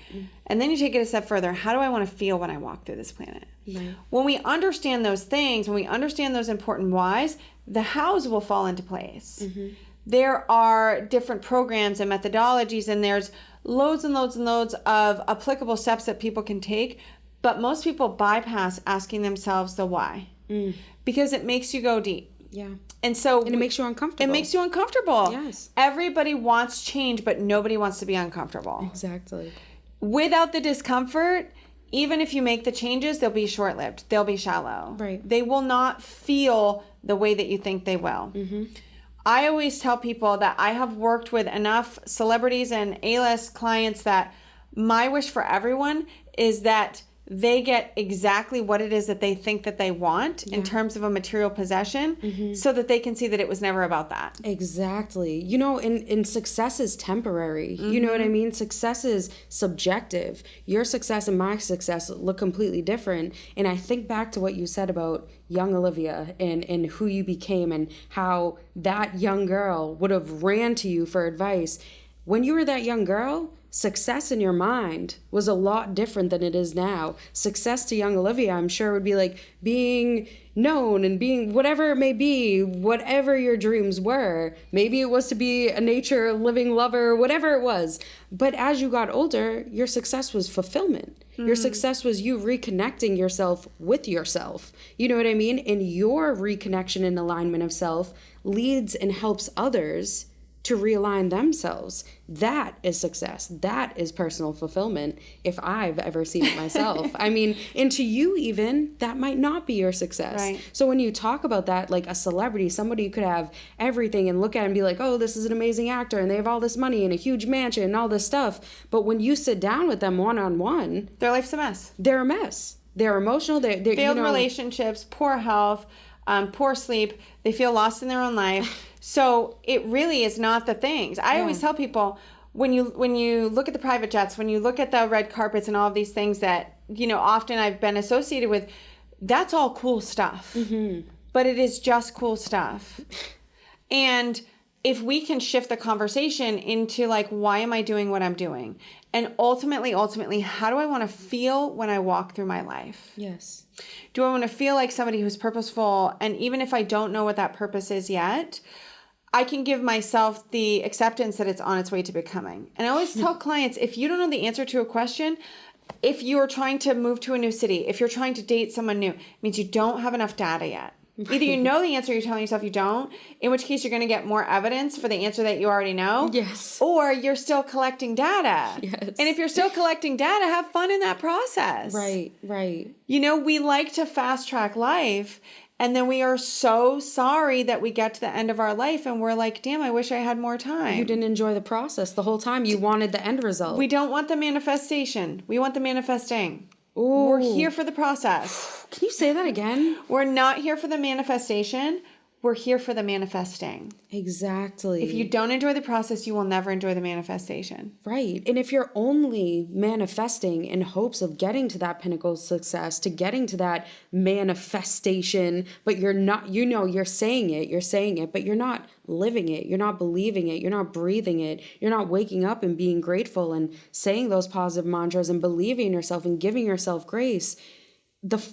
And then you take it a step further. How do I want to feel when I walk through this planet? Right. When we understand those things, when we understand those important whys, the hows will fall into place. There are different programs and methodologies, and there's loads and loads and loads of applicable steps that people can take, but most people bypass asking themselves the why, because it makes you go deep. Yeah. And so it makes you uncomfortable. It makes you uncomfortable. Yes. Everybody wants change, but nobody wants to be uncomfortable. Exactly. Without the discomfort, even if you make the changes, they'll be short-lived. They'll be shallow. Right. They will not feel the way that you think they will. I always tell people that I have worked with enough celebrities and A-list clients that my wish for everyone is that they get exactly what it is that they think that they want in terms of a material possession, so that they can see that it was never about that. Exactly. You know, and success is temporary. You know what I mean? Success is subjective. Your success and my success look completely different. And I think back to what you said about young Olivia and who you became and how that young girl would have ran to you for advice. When you were that young girl, success in your mind was a lot different than it is now. Success to young Olivia, I'm sure, would be like being known and being whatever it may be, whatever your dreams were. Maybe it was to be a nature living lover, whatever it was. But as you got older, your success was fulfillment. Your success was you reconnecting yourself with yourself. You know what I mean? And your reconnection and alignment of self leads and helps others to realign themselves. That is success. That is personal fulfillment, if I've ever seen it myself. I mean, and to you even, that might not be your success. Right. So when you talk about that, like a celebrity, somebody could have everything and look at it and be like, oh, this is an amazing actor and they have all this money and a huge mansion and all this stuff. But when you sit down with them one-on-one, Their life's a mess. they're a mess. They're emotional. They're Failed relationships, poor health, poor sleep. They feel lost in their own life. So it really is not the things. I always tell people, when you look at the private jets, when you look at the red carpets and all of these things that, you know, often I've been associated with, that's all cool stuff. But it is just cool stuff. And if we can shift the conversation into like, why am I doing what I'm doing? And ultimately, how do I want to feel when I walk through my life? Yes. Do I want to feel like somebody who's purposeful? And even if I don't know what that purpose is yet, I can give myself the acceptance that it's on its way to becoming. And I always tell clients, if you don't know the answer to a question, if you're trying to move to a new city, if you're trying to date someone new, it means you don't have enough data yet. Either you know the answer, you're telling yourself you don't, in which case you're going to get more evidence for the answer that you already know. Yes. Or you're still collecting data. Yes. And if you're still collecting data, have fun in that process. Right, right. You know, we like to fast track life, and then we are so sorry that we get to the end of our life and we're like, damn, I wish I had more time. You didn't enjoy the process the whole time. You wanted the end result. We don't want the manifestation. We want the manifesting. Ooh. We're here for the process. Can you say that again? We're not here for the manifestation. We're here for the manifesting. Exactly. If you don't enjoy the process, you will never enjoy the manifestation. Right. And if you're only manifesting in hopes of getting to that pinnacle of success, to getting to that manifestation, but you're not, you know, you're saying it, but you're not living it, you're not believing it, you're not breathing it, you're not waking up and being grateful and saying those positive mantras and believing in yourself and giving yourself grace,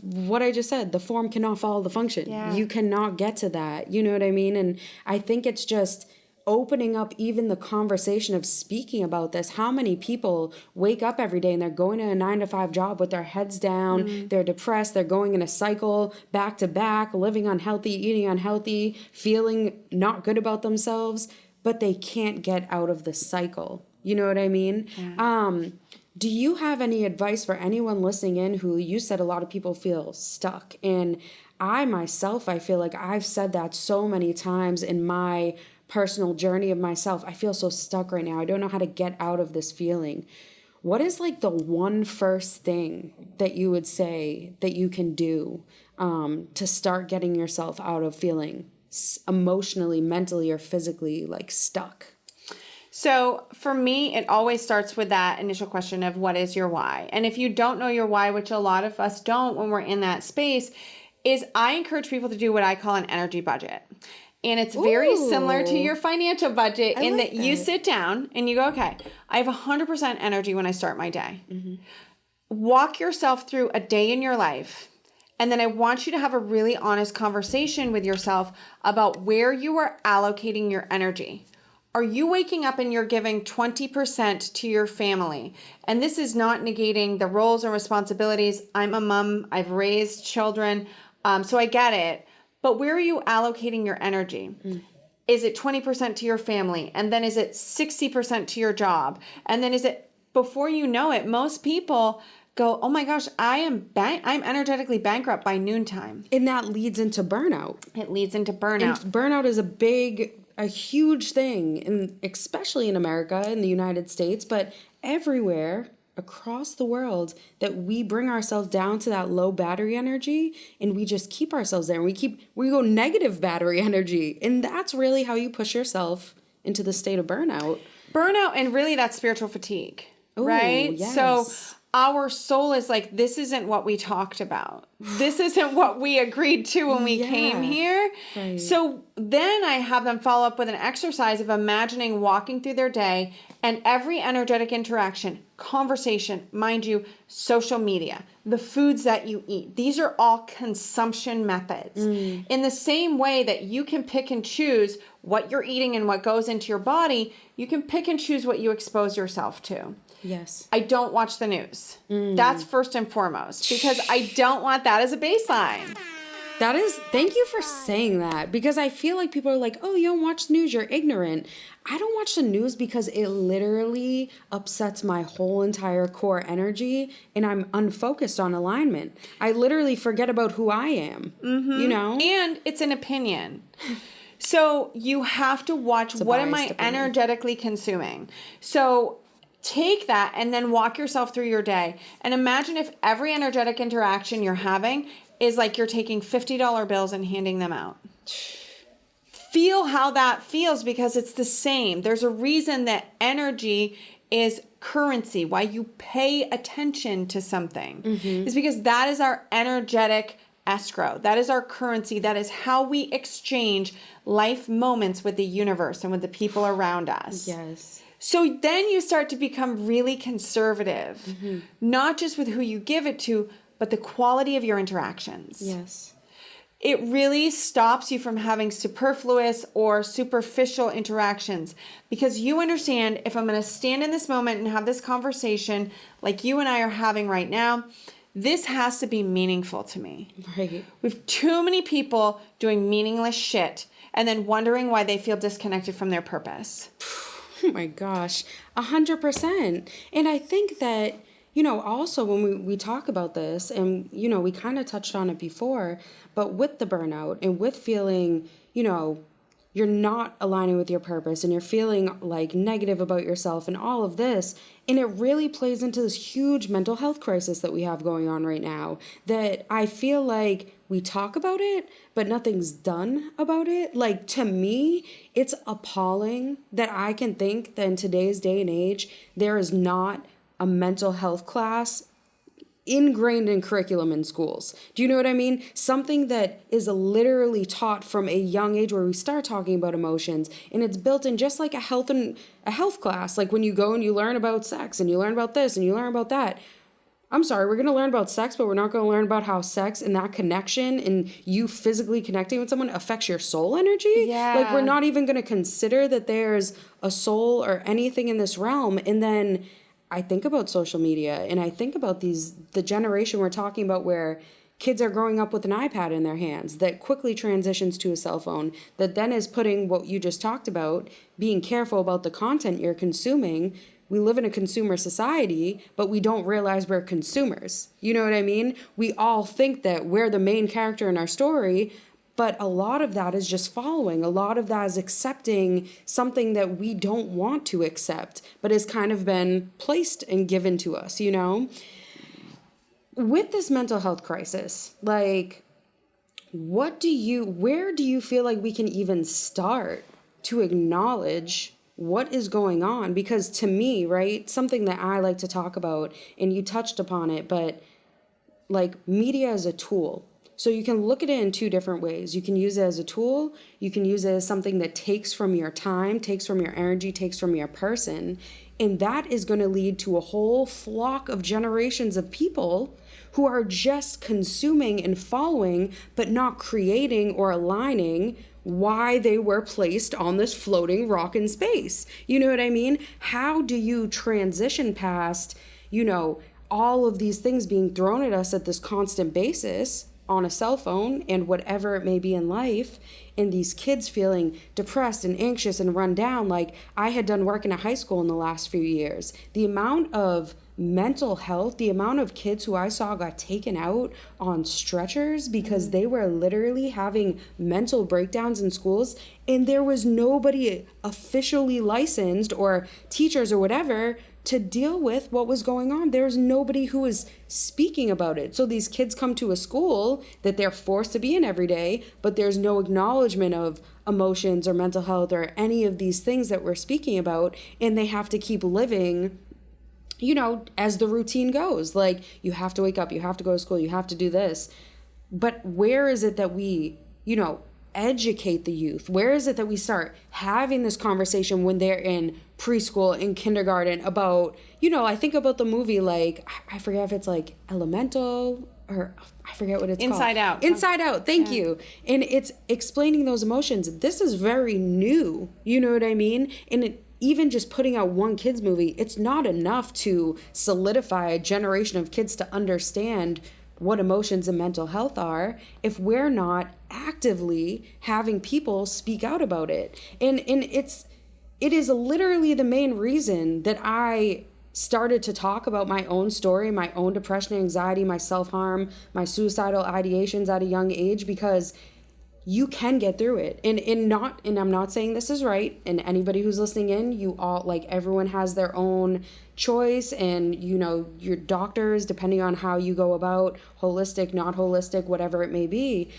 what I just said, the form cannot follow the function. Yeah. You cannot get to that. You know what I mean? And I think it's just opening up even the conversation of speaking about this. How many people wake up every day and they're going to a 9-to-5 job with their heads down, they're depressed, they're going in a cycle back to back, living unhealthy, eating unhealthy, feeling not good about themselves, but they can't get out of the cycle. You know what I mean? Yeah. Do you have any advice for anyone listening in who, you said a lot of people feel stuck? And I myself, I feel like I've said that so many times in my personal journey of myself. I feel so stuck right now. I don't know how to get out of this feeling. What is like the one first thing that you would say that you can do to start getting yourself out of feeling emotionally, mentally, or physically like stuck? So for me, it always starts with that initial question of what is your why? And if you don't know your why, which a lot of us don't when we're in that space, is I encourage people to do what I call an energy budget. And it's very similar to your financial budget in that you sit down and you go, okay, I have 100% energy when I start my day. Mm-hmm. Walk yourself through a day in your life. And then I want you to have a really honest conversation with yourself about where you are allocating your energy. Are you waking up and you're giving 20% to your family? And this is not negating the roles and responsibilities. I'm a mom. I've raised children. So I get it. But where are you allocating your energy? Is it 20% to your family? And then is it 60% to your job? And then is it, before you know it, most people go, oh my gosh, I'm energetically bankrupt by noontime. And that leads into burnout. It leads into burnout. And burnout is a huge thing, and especially in America, in the United States, but everywhere across the world that we bring ourselves down to that low battery energy and we just keep ourselves there. And we go negative battery energy. And that's really how you push yourself into the state of burnout. Burnout, and really that's spiritual fatigue, Ooh, right? yes. So our soul is like, this isn't what we talked about. This isn't what we agreed to when we came here. Right. So then I have them follow up with an exercise of imagining walking through their day and every energetic interaction, conversation, mind you, social media, the foods that you eat. These are all consumption methods. In the same way that you can pick and choose what you're eating and what goes into your body, you can pick and choose what you expose yourself to. Yes. I don't watch the news. That's first and foremost, because I don't want that as a baseline. Thank you for saying that, because I feel like people are like, oh, you don't watch the news, you're ignorant. I don't watch the news because it literally upsets my whole entire core energy and I'm unfocused on alignment. I literally forget about who I am, you know? And it's an opinion. So you have to watch, what am I energetically consuming? So take that and then walk yourself through your day and imagine if every energetic interaction you're having is like you're taking $50 bills and handing them out. Feel how that feels, because it's the same. There's a reason that energy is currency, why you pay attention to something. Is because that is our energetic escrow. That is our currency. That is how we exchange life moments with the universe and with the people around us. Yes. So then you start to become really conservative, not just with who you give it to, but the quality of your interactions. Yes. It really stops you from having superfluous or superficial interactions, because you understand, if I'm going to stand in this moment and have this conversation like you and I are having right now, this has to be meaningful to me. Right. We have too many people doing meaningless shit and then wondering why they feel disconnected from their purpose. Oh my gosh, 100%. And I think that, you know, also when we talk about this, and, you know, we kind of touched on it before, but with the burnout and with feeling, you know, you're not aligning with your purpose and you're feeling like negative about yourself and all of this, and it really plays into this huge mental health crisis that we have going on right now, that I feel like we talk about it, but nothing's done about it. Like, to me, it's appalling that I can think that in today's day and age, there is not a mental health class ingrained in curriculum in schools. Do you know what I mean? Something that is literally taught from a young age, where we start talking about emotions, and it's built in just like a health class. Like when you go and you learn about sex and you learn about this and you learn about that. I'm sorry, we're going to learn about sex, but we're not going to learn about how sex and that connection and you physically connecting with someone affects your soul energy. Yeah. Like, we're not even going to consider that there's a soul or anything in this realm. And then I think about social media and I think about the generation we're talking about, where kids are growing up with an iPad in their hands that quickly transitions to a cell phone, that then is putting what you just talked about, being careful about the content you're consuming. We live in a consumer society, but we don't realize we're consumers. You know what I mean? We all think that we're the main character in our story, but a lot of that is just following. A lot of that is accepting something that we don't want to accept, but has kind of been placed and given to us, you know? With this mental health crisis, like, where do you feel like we can even start to acknowledge what is going on? Because to me, right, something that I like to talk about, and you touched upon it, but like, media is a tool. So you can look at it in two different ways. You can use it as a tool. You can use it as something that takes from your time, takes from your energy, takes from your person. And that is going to lead to a whole flock of generations of people who are just consuming and following, but not creating or aligning why they were placed on this floating rock in space. You know what I mean? How do you transition past, you know, all of these things being thrown at us at this constant basis on a cell phone and whatever it may be in life, and these kids feeling depressed and anxious and run down? Like, I had done work in a high school in the last few years. The amount of mental health, the amount of kids who I saw got taken out on stretchers because they were literally having mental breakdowns in schools, and there was nobody officially licensed or teachers or whatever to deal with what was going on. There's nobody who is speaking about it. So these kids come to a school that they're forced to be in every day, but there's no acknowledgement of emotions or mental health or any of these things that we're speaking about. And they have to keep living, you know, as the routine goes. Like, you have to wake up, you have to go to school, you have to do this. But where is it that we, you know, educate the youth? Where is it that we start having this conversation when they're in preschool, in kindergarten, about, you know, I think about the movie, like, I forget if it's like Elemental, or I forget what it's Inside called. Out. Inside Out, thank you. And it's explaining those emotions. This is very new, you know what I mean? And even just putting out one kids movie, it's not enough to solidify a generation of kids to understand what emotions and mental health are if we're not actively having people speak out about it. And it is literally the main reason that I started to talk about my own story, my own depression, anxiety, my self-harm, my suicidal ideations at a young age, because you can get through it. And I'm not saying this is right, and anybody who's listening in, you all, like, everyone has their own choice, and, you know, your doctors, depending on how you go about, holistic, not holistic, whatever it may be.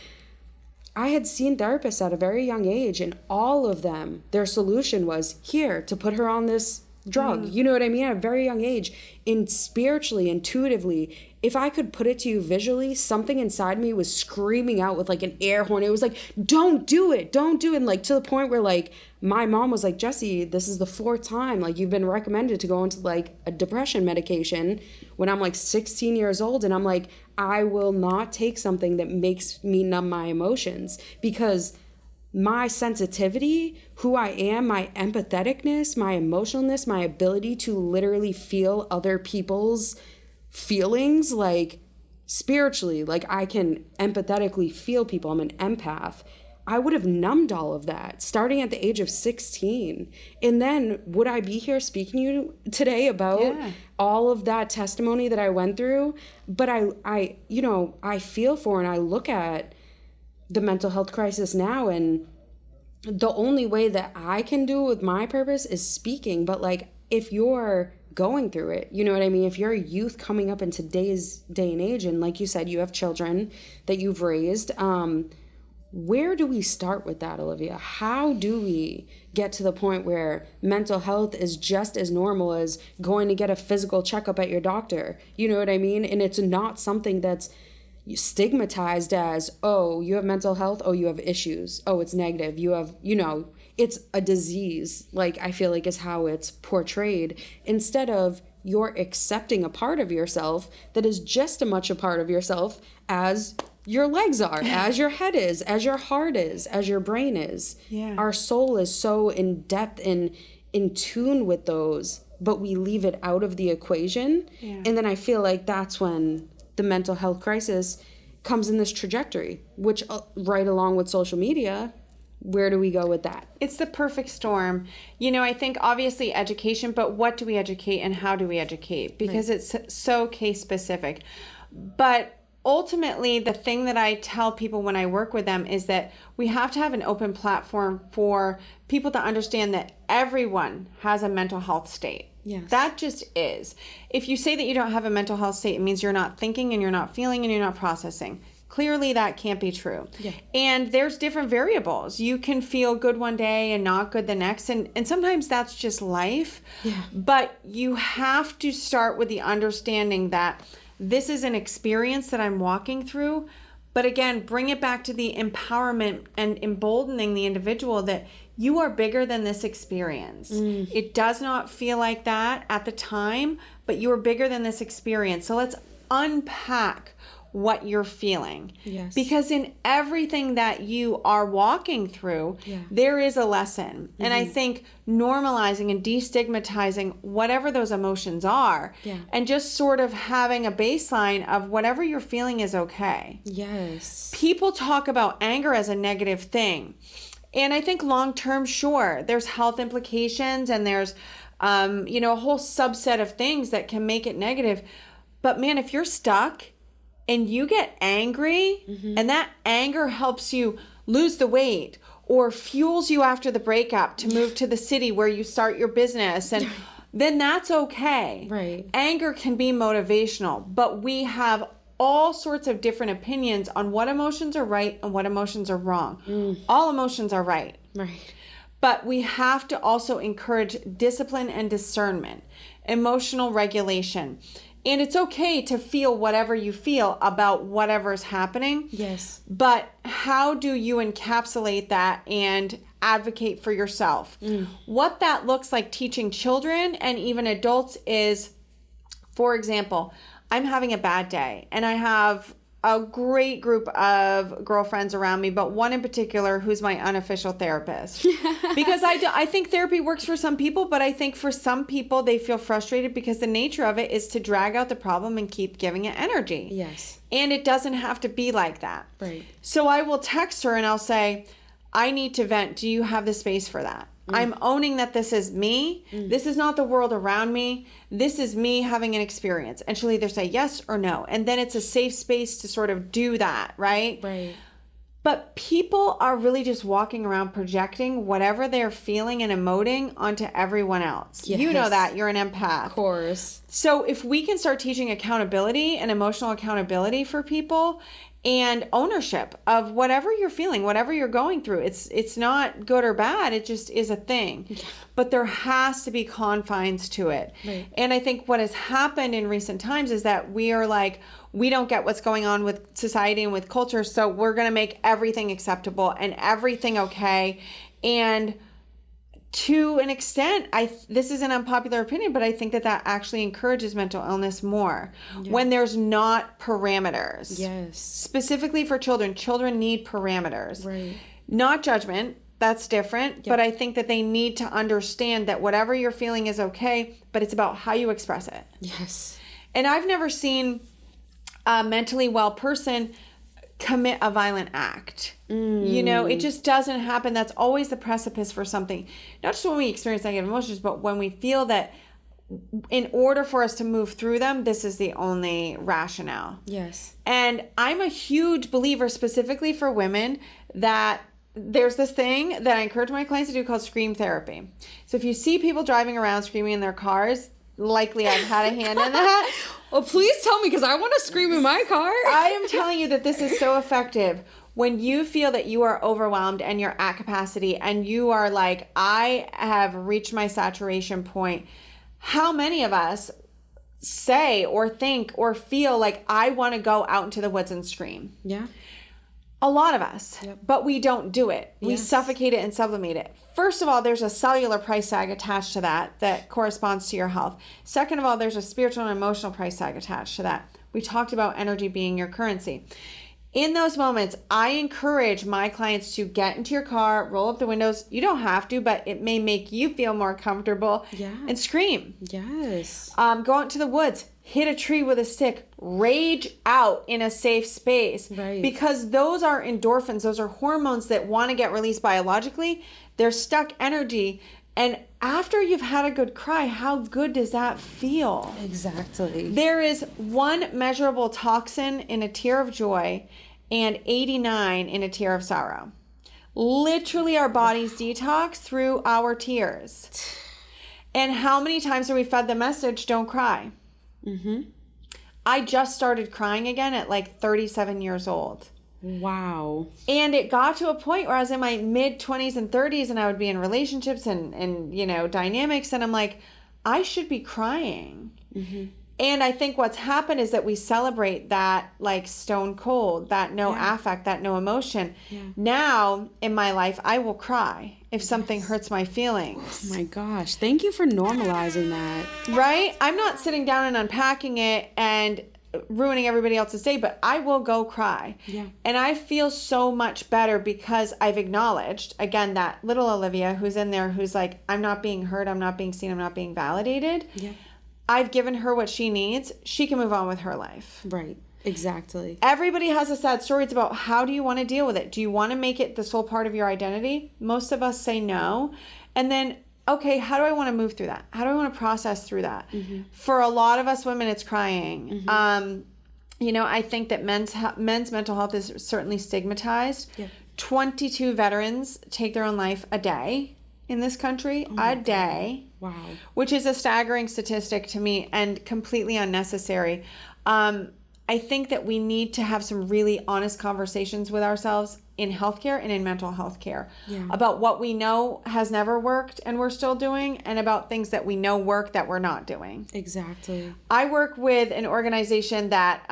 I had seen therapists at a very young age, and all of them, their solution was, here, to put her on this drug. You know what I mean? At a very young age. And spiritually, intuitively, if I could put it to you visually, something inside me was screaming out with like an air horn. It was like, don't do it. Don't do it. And like, to the point where like my mom was like, Jessie, this is the 4th time. Like, you've been recommended to go into like a depression medication when I'm like 16 years old. And I'm like, I will not take something that makes me numb my emotions, because my sensitivity, who I am, my empatheticness, my emotionalness, my ability to literally feel other people's feelings, like spiritually, like I can empathetically feel people. I'm an empath. I would have numbed all of that starting at the age of 16. And then would I be here speaking to you today about all of that testimony that I went through? But I feel for, and I look at the mental health crisis now, and the only way that I can do it with my purpose is speaking. But like, if you're going through it, you know what I mean? If you're a youth coming up in today's day and age, and like you said, you have children that you've raised, where do we start with that, Olivia? How do we get to the point where mental health is just as normal as going to get a physical checkup at your doctor? You know what I mean? And it's not something that's stigmatized as, oh, you have mental health, oh, you have issues, oh, it's negative, you have, you know, it's a disease, like I feel like is how it's portrayed, instead of you're accepting a part of yourself that is just as much a part of yourself as your legs are, as your head is, as your heart is, as your brain is. Yeah. Our soul is so in depth and in tune with those, but we leave it out of the equation. Yeah. And then I feel like that's when the mental health crisis comes in this trajectory, which right along with social media, where do we go with that? It's the perfect storm. You know, I think obviously education, but what do we educate and how do we educate? Because it's so case specific. But ultimately, the thing that I tell people when I work with them is that we have to have an open platform for people to understand that everyone has a mental health state. Yes. That just is. If you say that you don't have a mental health state, it means you're not thinking and you're not feeling and you're not processing. Clearly, that can't be true. Yeah. And there's different variables. You can feel good one day and not good the next. And sometimes that's just life. Yeah. But you have to start with the understanding that this is an experience that I'm walking through. But again, bring it back to the empowerment and emboldening the individual that you are bigger than this experience. It does not feel like that at the time, but you are bigger than this experience. So let's unpack what you're feeling. Yes. Because in everything that you are walking through, there is a lesson. Mm-hmm. And I think normalizing and destigmatizing whatever those emotions are, and just sort of having a baseline of whatever you're feeling is okay. Yes. People talk about anger as a negative thing. And I think long-term, sure, there's health implications and there's, a whole subset of things that can make it negative. But man, if you're stuck and you get angry, and that anger helps you lose the weight or fuels you after the breakup to move to the city where you start your business, and then that's okay. Right. Anger can be motivational, but we have all sorts of different opinions on what emotions are right and what emotions are wrong. All emotions are right. Right. But we have to also encourage discipline and discernment, emotional regulation. And it's okay to feel whatever you feel about whatever's happening. Yes. But how do you encapsulate that and advocate for yourself? What that looks like teaching children and even adults is, for example, I'm having a bad day and I have a great group of girlfriends around me, but one in particular who's my unofficial therapist. Because I think therapy works for some people, but I think for some people they feel frustrated because the nature of it is to drag out the problem and keep giving it energy. Yes. And it doesn't have to be like that. Right. So I will text her and I'll say, I need to vent. Do you have the space for that? I'm owning that this is me. This is not the world around me. This is me having an experience. And she'll either say yes or no. And then it's a safe space to sort of do that, right? Right. But people are really just walking around projecting whatever they're feeling and emoting onto everyone else. Yes. You know that. You're an empath. Of course. So if we can start teaching accountability and emotional accountability for people and ownership of whatever you're feeling, whatever you're going through, it's not good or bad. It just is a thing. Yeah. But there has to be confines to it. Right. And I think what has happened in recent times is that we are like, we don't get what's going on with society and with culture, so we're going to make everything acceptable and everything okay. And to an extent, this is an unpopular opinion, but I think that actually encourages mental illness more when there's not parameters. Yes. Specifically for children. Children need parameters. Right. Not judgment. That's different. But I think that they need to understand that whatever you're feeling is okay, but it's about how you express it. Yes. And I've never seen a mentally well person commit a violent act. You know, it just doesn't happen. That's always the precipice for something. Not just when we experience negative emotions, but when we feel that in order for us to move through them, this is the only rationale. Yes. And I'm a huge believer, specifically for women, that there's this thing that I encourage my clients to do called scream therapy. So if you see people driving around screaming in their cars, likely I've had a hand in that. Well, please tell me, because I want to scream in my car. I am telling you that this is so effective. When you feel that you are overwhelmed and you're at capacity and you are like, I have reached my saturation point, how many of us say or think or feel like I want to go out into the woods and scream? Yeah. A lot of us, but we don't do it. We suffocate it and sublimate it. First of all, there's a cellular price tag attached to that corresponds to your health. Second of all, there's a spiritual and emotional price tag attached to that. We talked about energy being your currency. In those moments, I encourage my clients to get into your car, roll up the windows. You don't have to, but it may make you feel more comfortable. Yeah. And scream. Yes. Go out to the woods, hit a tree with a stick, rage out in a safe space. Right. Because those are endorphins. Those are hormones that want to get released biologically. They're stuck energy. And after you've had a good cry, how good does that feel? Exactly. There is one measurable toxin in a tear of joy and 89 in a tear of sorrow. Literally, our bodies detox through our tears. And how many times are we fed the message, don't cry? Mm-hmm. I just started crying again at like 37 years old. Wow. And it got to a point where I was in my mid 20s and 30s and I would be in relationships and you know, dynamics. And I'm like, I should be crying. Mm-hmm. And I think what's happened is that we celebrate that like stone cold, that no affect, that no emotion. Yeah. Now in my life, I will cry if something hurts my feelings. Oh my gosh. Thank you for normalizing that. Right? I'm not sitting down and unpacking it and ruining everybody else's day, but I will go cry. Yeah. And I feel so much better because I've acknowledged, again, that little Olivia who's in there who's like, I'm not being heard, I'm not being seen, I'm not being validated. Yeah. I've given her what she needs. She can move on with her life. Right. Exactly. Everybody has a sad story. It's about how do you want to deal with it? Do you want to make it the sole part of your identity? Most of us say no. And then, okay, how do I want to move through that? How do I want to process through that? Mm-hmm. For a lot of us women, it's crying. Mm-hmm. You know, I think that men's mental health is certainly stigmatized. Yeah. 22 veterans take their own life a day. in this country a day. Wow. Which is a staggering statistic to me and completely unnecessary. I think that we need to have some really honest conversations with ourselves in healthcare and in mental health care about what we know has never worked and we're still doing, and about things that we know work that we're not doing. Exactly. I work with an organization that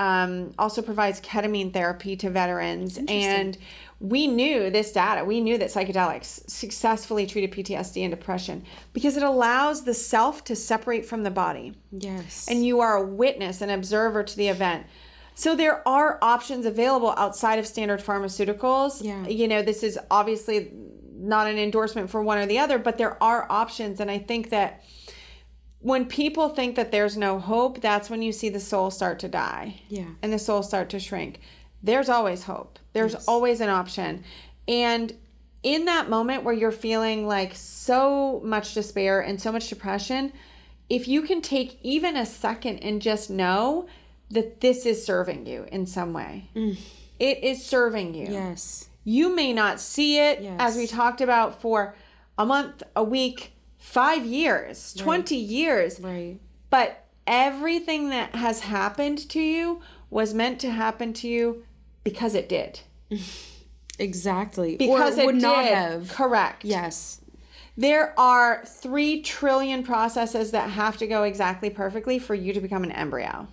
also provides ketamine therapy to veterans, and we knew this data. We knew that psychedelics successfully treated PTSD and depression because it allows the self to separate from the body. Yes. And you are a witness, an observer to the event. So there are options available outside of standard pharmaceuticals. Yeah. You know, this is obviously not an endorsement for one or the other, but there are options. And I think that when people think that there's no hope, that's when you see the soul start to die. Yeah. And the soul start to shrink. There's always hope. There's always an option. And in that moment where you're feeling like so much despair and so much depression, if you can take even a second and just know that this is serving you in some way. It is serving you. Yes. You may not see it, as we talked about, for a month, a week, 5 years, 20 years. Right. But everything that has happened to you was meant to happen to you because it did. Exactly. Because or it would did. not have. Correct. Yes. There are 3 trillion processes that have to go exactly perfectly for you to become an embryo.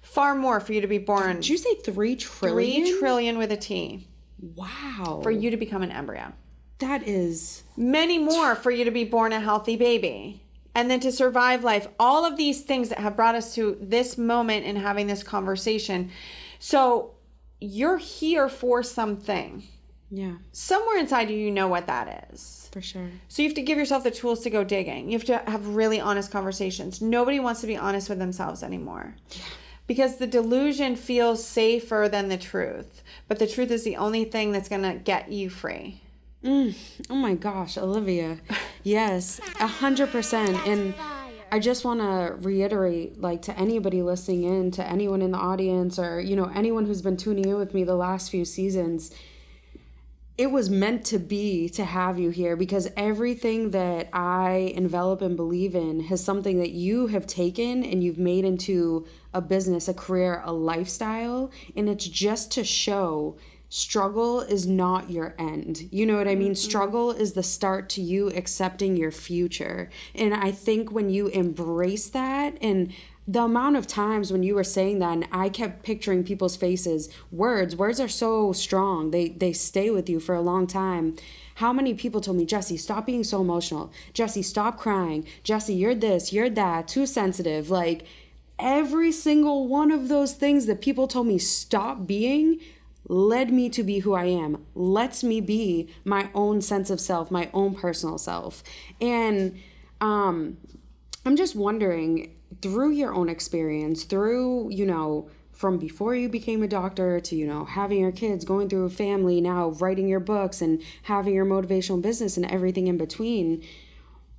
Far more for you to be born. Did you say 3 trillion? 3 trillion with a T. Wow. For you to become an embryo. That is... Many more for you to be born a healthy baby. And then to survive life. All of these things that have brought us to this moment and having this conversation. So you're here for something. Yeah. Somewhere inside you know what that is. For sure. So you have to give yourself the tools to go digging. You have to have really honest conversations. Nobody wants to be honest with themselves anymore. Yeah. Because the delusion feels safer than the truth. But the truth is the only thing that's going to get you free. Oh my gosh, Olivia. Yes, 100%. And I just want to reiterate, like, to anybody listening in, to anyone in the audience, or, you know, anyone who's been tuning in with me the last few seasons, it was meant to be to have you here, because everything that I envelop and believe in is something that you have taken and you've made into a business, a career, a lifestyle. And it's just to show struggle is not your end. You know what I mean? Struggle is the start to you accepting your future. And I think when you embrace that, and the amount of times when you were saying that, and I kept picturing people's faces, words are so strong. They stay with you for a long time. How many people told me, Jessie, stop being so emotional. Jessie, stop crying. Jessie, you're this, you're that, too sensitive. Like, every single one of those things that people told me stop being led me to be who I am, lets me be my own sense of self, my own personal self. And I'm just wondering, through your own experience, through, you know, from before you became a doctor to, you know, having your kids, going through a family, now writing your books and having your motivational business and everything in between,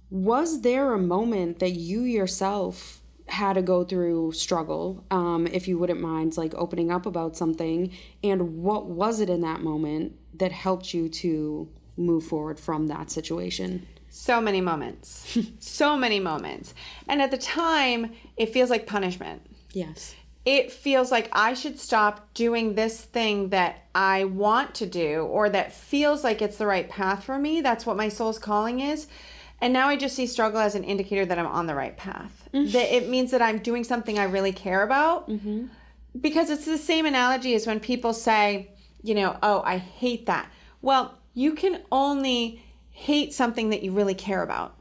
was there a moment that you yourself had to go through struggle, if you wouldn't mind, like, opening up about something? And what was it in that moment that helped you to move forward from that situation? So many moments. So many moments. And at the time, it feels like punishment. Yes. It feels like I should stop doing this thing that I want to do, or that feels like it's the right path for me. That's what my soul's calling is. And now I just see struggle as an indicator that I'm on the right path. That it means that I'm doing something I really care about. Because it's the same analogy as when people say, you know, oh, I hate that. Well, you can only hate something that you really care about.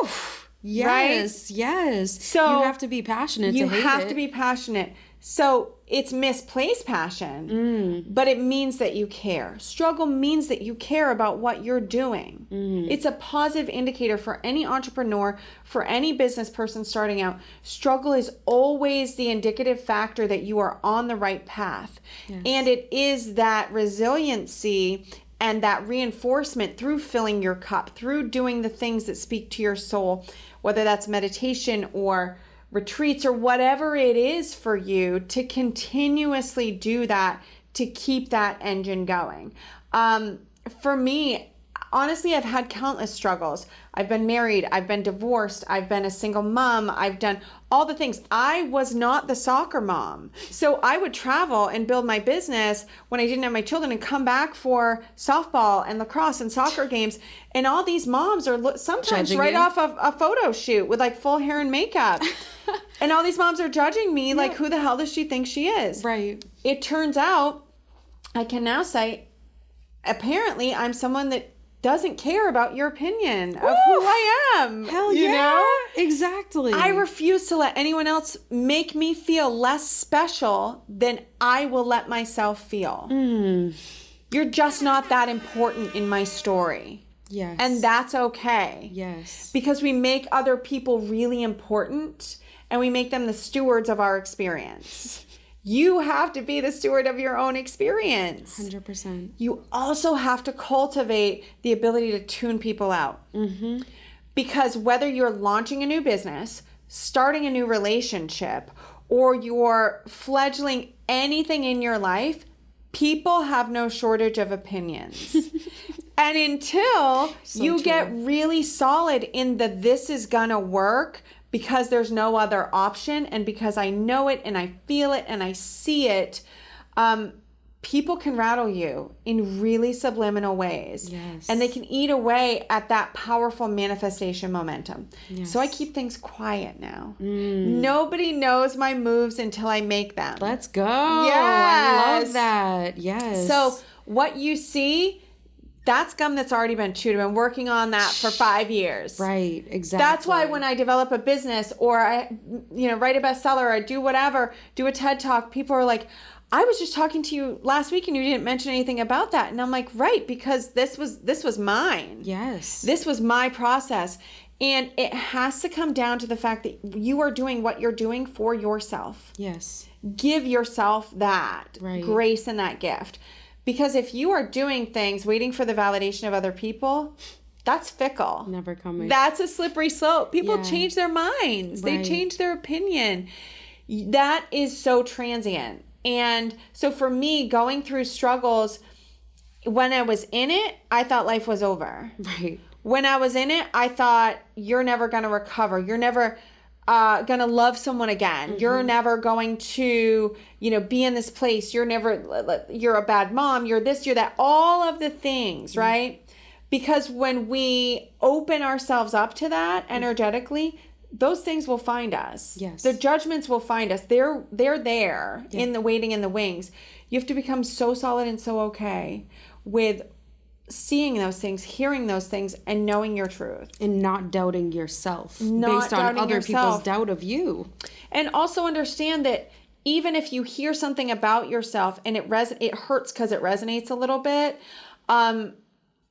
Oof. Yes, right? Yes. So you have to be passionate to hate it. You have to be passionate. So it's misplaced passion, but it means that you care. Struggle means that you care about what you're doing. It's a positive indicator for any entrepreneur, for any business person starting out. Struggle is always the indicative factor that you are on the right path. Yes. And it is that resiliency and that reinforcement through filling your cup, through doing the things that speak to your soul, whether that's meditation or retreats or whatever it is for you, to continuously do that, to keep that engine going. For me, honestly, I've had countless struggles. I've been married. I've been divorced. I've been a single mom. I've done all the things. I was not the soccer mom. So I would travel and build my business when I didn't have my children and come back for softball and lacrosse and soccer games. And all these moms are sometimes Judging right you. off of a photo shoot with like full hair and makeup. And all these moms are judging me like, who the hell does she think she is? Right. It turns out, I can now say, apparently I'm someone that doesn't care about your opinion of who I am. Hell you yeah. know? Exactly. I refuse to let anyone else make me feel less special than I will let myself feel. You're just not that important in my story. Yes. And that's okay. Yes. Because we make other people really important and we make them the stewards of our experience. You have to be the steward of your own experience. 100%. You also have to cultivate the ability to tune people out. Because whether you're launching a new business, starting a new relationship, or you're fledgling anything in your life, people have no shortage of opinions. And until you get really solid in the this is gonna work, because there's no other option, and because I know it and I feel it and I see it, people can rattle you in really subliminal ways. Yes. And they can eat away at that powerful manifestation momentum. Yes. So I keep things quiet now. Nobody knows my moves until I make them. Let's go. Yes. I love that. Yes. So what you see, that's gum that's already been chewed. I've been working on that for 5 years. Right. Exactly. That's why when I develop a business or I, write a bestseller or do whatever, do a TED Talk, people are like, I was just talking to you last week and you didn't mention anything about that. And I'm like, right, because this was mine. Yes. This was my process. And it has to come down to the fact that you are doing what you're doing for yourself. Yes. Give yourself that grace and that gift. Because if you are doing things waiting for the validation of other people, that's fickle. Never coming. That's a slippery slope. People change their minds. They change their opinion. That is so transient. And so for me, going through struggles, when I was in it, I thought life was over. Right. When I was in it, I thought you're never going to recover. You're never going to love someone again. You're never going to, be in this place. You're a bad mom. You're this, you're that, all of the things, right? Because when we open ourselves up to that energetically, those things will find us. Yes. The judgments will find us. They're there in the waiting in the wings. You have to become so solid and so okay with seeing those things, hearing those things, and knowing your truth. And not doubting yourself Not based on doubting other yourself. people's doubt of you. And also understand that even if you hear something about yourself and it hurts because it resonates a little bit,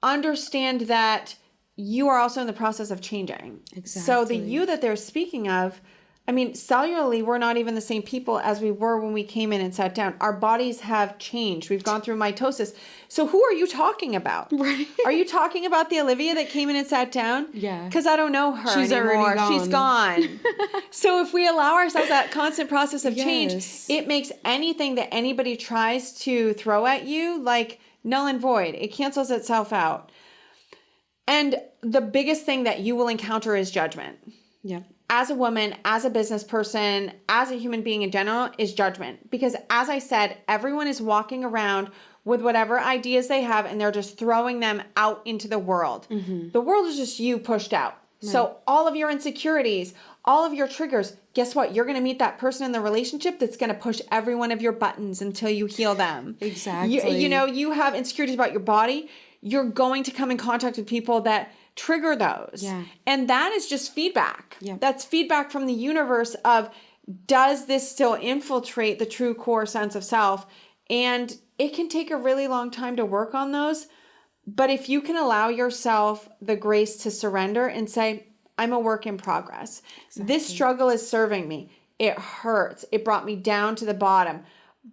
understand that you are also in the process of changing. Exactly. So the you that they're speaking of, cellularly, we're not even the same people as we were when we came in and sat down. Our bodies have changed. We've gone through mitosis. So who are you talking about? Right. Are you talking about the Olivia that came in and sat down? Yeah. Because I don't know her She's anymore. already gone. She's gone. So if we allow ourselves that constant process of change, Yes. it makes anything that anybody tries to throw at you like null and void. It cancels itself out. And the biggest thing that you will encounter is judgment. Yeah. As a woman, as a business person, as a human being in general, is judgment. Because as I said, everyone is walking around with whatever ideas they have and they're just throwing them out into the world. The world is just you pushed out. Right. So all of your insecurities, all of your triggers, guess what? You're going to meet that person in the relationship that's going to push every one of your buttons until you heal them. Exactly. You have insecurities about your body. You're going to come in contact with people that trigger those. Yeah. And that is just feedback. Yeah. That's feedback from the universe of, does this still infiltrate the true core sense of self? And it can take a really long time to work on those. But if you can allow yourself the grace to surrender and say, I'm a work in progress. Exactly. This struggle is serving me. It hurts. It brought me down to the bottom.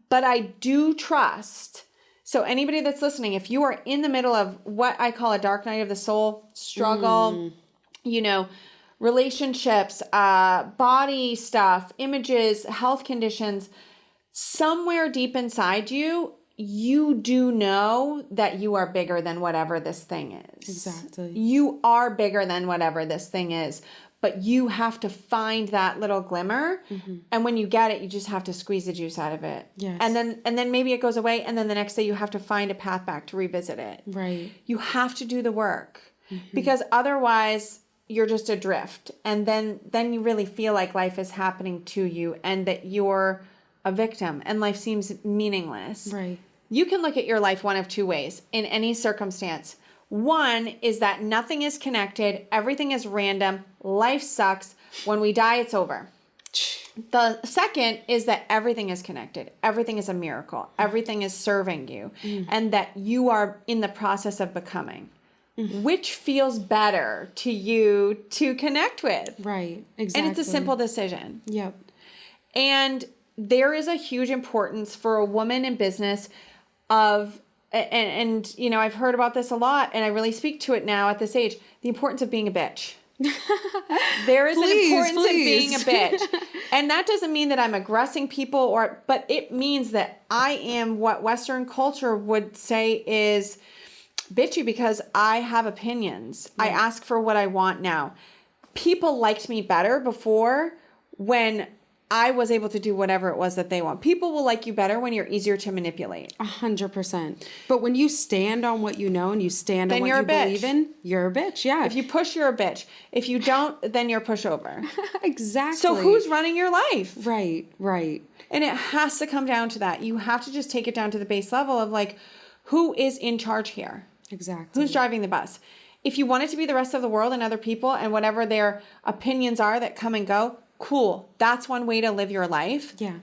But I do trust. So anybody that's listening, if you are in the middle of what I call a dark night of the soul struggle, relationships, body stuff, images, health conditions, somewhere deep inside you, you do know that you are bigger than whatever this thing is. Exactly. You are bigger than whatever this thing is, but you have to find that little glimmer. And when you get it, you just have to squeeze the juice out of it. Yes. And then maybe it goes away. And then the next day you have to find a path back to revisit it. Right. You have to do the work because otherwise you're just adrift. And then you really feel like life is happening to you and that you're a victim and life seems meaningless. Right. You can look at your life one of two ways in any circumstance. One is that nothing is connected, everything is random, life sucks. When we die, it's over. The second is that everything is connected, everything is a miracle, everything is serving you, and that you are in the process of becoming. Which feels better to you to connect with? Right. Exactly. And it's a simple decision. Yep. And there is a huge importance for a woman in business of, and you know, I've heard about this a lot and I really speak to it now at this age, the importance of being a bitch. There is an importance in being a bitch. And that doesn't mean that I'm aggressing people but it means that I am what Western culture would say is bitchy because I have opinions. I ask for what I want now. People liked me better before when I was able to do whatever it was that they want. People will like you better when you're easier to manipulate. 100%. But when you stand on what you know and you stand on what you believe in, you're a bitch. Yeah. If you push, you're a bitch. If you don't, then you're a pushover. Exactly. So who's running your life? Right. Right. And it has to come down to that. You have to just take it down to the base level of like, who is in charge here? Exactly. Who's driving the bus? If you want it to be the rest of the world and other people and whatever their opinions are that come and go, cool. That's one way to live your life. Yeah.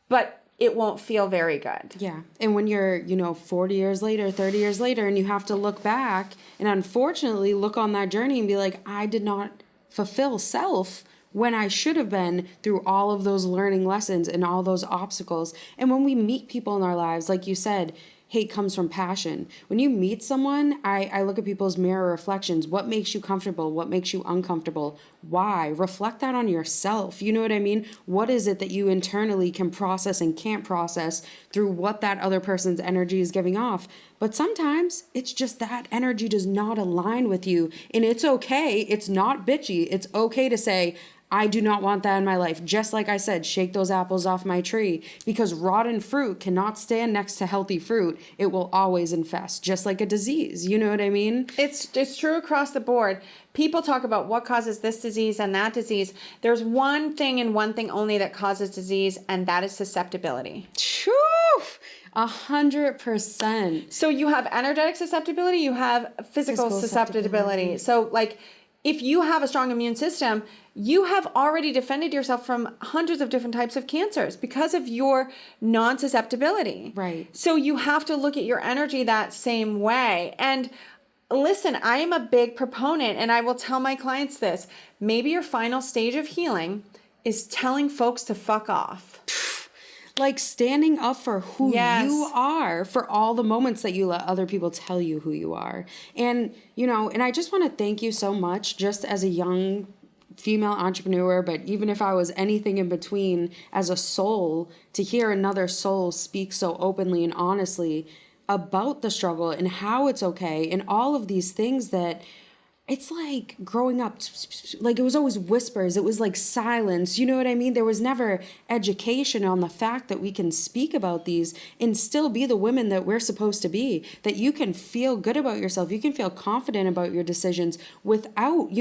But it won't feel very good. Yeah. And when you're, 40 years later, 30 years later, and you have to look back and unfortunately look on that journey and be like, I did not fulfill self when I should have been through all of those learning lessons and all those obstacles. And when we meet people in our lives, like you said, hate comes from passion. When you meet someone, I look at people's mirror reflections. What makes you comfortable? What makes you uncomfortable? Why? Reflect that on yourself. You know what I mean? What is it that you internally can process and can't process through what that other person's energy is giving off? But sometimes it's just that energy does not align with you. And it's okay. It's not bitchy. It's okay to say, I do not want that in my life. Just like I said, shake those apples off my tree because rotten fruit cannot stand next to healthy fruit. It will always infest, just like a disease. You know what I mean? It's true across the board. People talk about what causes this disease and that disease. There's one thing and one thing only that causes disease, and that is susceptibility. 100%. So you have energetic susceptibility, you have physical susceptibility. So like, if you have a strong immune system, you have already defended yourself from hundreds of different types of cancers because of your non-susceptibility. Right. So you have to look at your energy that same way. And listen, I am a big proponent, and I will tell my clients this. Maybe your final stage of healing is telling folks to fuck off. Like standing up for who you are, for all the moments that you let other people tell you who you are. And, and I just want to thank you so much just as a young female entrepreneur, but even if I was anything in between as a soul, to hear another soul speak so openly and honestly about the struggle and how it's okay and all of these things that it's like growing up, like it was always whispers. It was like silence. You know what I mean? There was never education on the fact that we can speak about these and still be the women that we're supposed to be, that you can feel good about yourself. You can feel confident about your decisions without,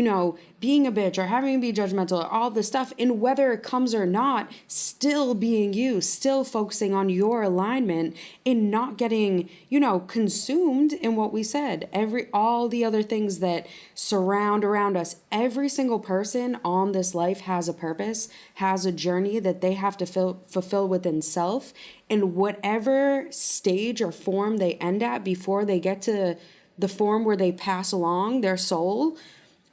being a bitch or having to be judgmental or all this stuff. And whether it comes or not, still being you, still focusing on your alignment and not getting, consumed in what we said, all the other things that surround around us. Every single person on this life has a purpose, has a journey that they have to fulfill within self. And whatever stage or form they end at before they get to the form where they pass along their soul,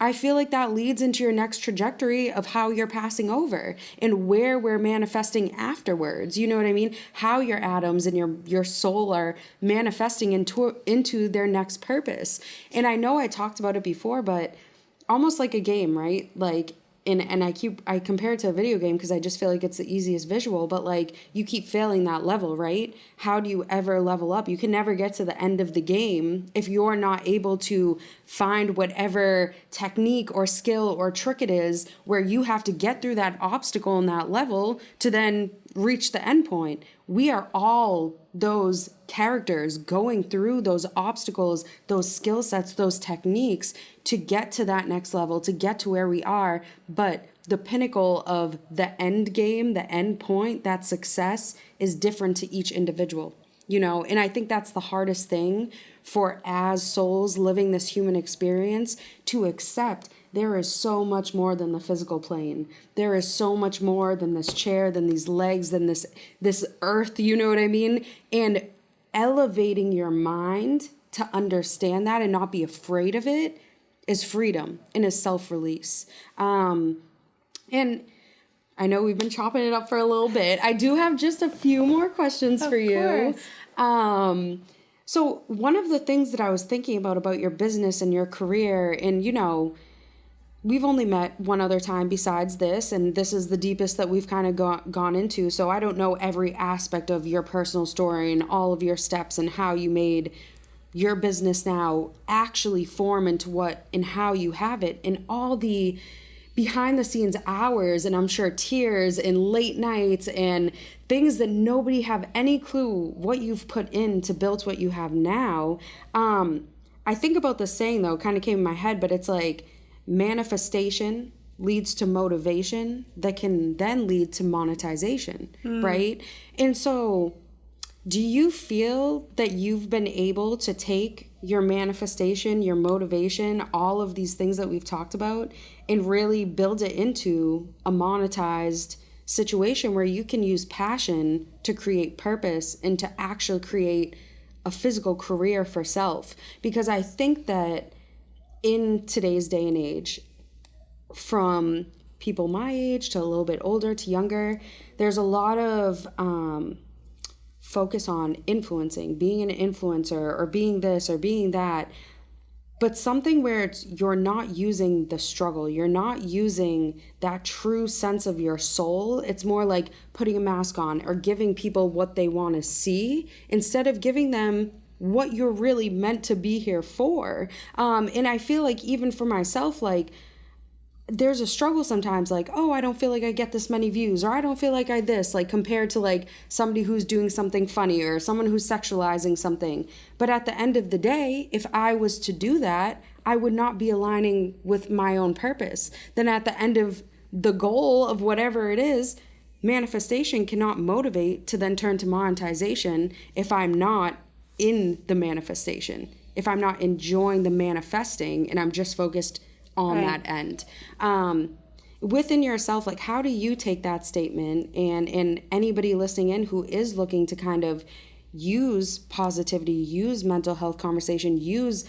I feel like that leads into your next trajectory of how you're passing over and where we're manifesting afterwards. You know what I mean? How your atoms and your soul are manifesting into their next purpose. And I know I talked about it before, but almost like a game, right? Like and I compare it to a video game because I just feel like it's the easiest visual, but like you keep failing that level, right? How do you ever level up? You can never get to the end of the game if you're not able to find whatever technique or skill or trick it is where you have to get through that obstacle in that level to then reach the end point. We are all those characters going through those obstacles, those skill sets, those techniques to get to that next level, to get to where we are. But the pinnacle of the end game, the end point, that success is different to each individual, you know? And I think that's the hardest thing for as souls living this human experience to accept. There is so much more than the physical plane. There is so much more than this chair, than these legs, than this earth, you know what I mean? And elevating your mind to understand that and not be afraid of it is freedom and is self-release. And I know we've been chopping it up for a little bit. I do have just a few more questions for you. So one of the things that I was thinking about your business and your career, and you know, we've only met one other time besides this, and this is the deepest that we've kind of gone into. So I don't know every aspect of your personal story and all of your steps and how you made your business now actually form into what and how you have it, and all the behind the scenes hours, and I'm sure tears and late nights and things that nobody have any clue what you've put in to build what you have now. I think about this saying though, kind of came in my head, but it's like, manifestation leads to motivation that can then lead to monetization, right? And so do you feel that you've been able to take your manifestation, your motivation, all of these things that we've talked about, and really build it into a monetized situation where you can use passion to create purpose and to actually create a physical career for self? Because I think that in today's day and age, from people my age to a little bit older to younger, there's a lot of focus on influencing, being an influencer or being this or being that, but something where you're not using the struggle, you're not using that true sense of your soul. It's more like putting a mask on or giving people what they want to see instead of giving them what you're really meant to be here for. And I feel like even for myself, like there's a struggle sometimes, like, oh, I don't feel like I get this many views, or I don't feel like I this, like compared to like somebody who's doing something funny or someone who's sexualizing something. But at the end of the day, if I was to do that, I would not be aligning with my own purpose. Then at the end of the goal of whatever it is, manifestation cannot motivate to then turn to monetization if I'm not in the manifestation, if I'm not enjoying the manifesting and I'm just focused on that end. Within yourself, like how do you take that statement and anybody listening in who is looking to kind of use positivity, use mental health conversation, use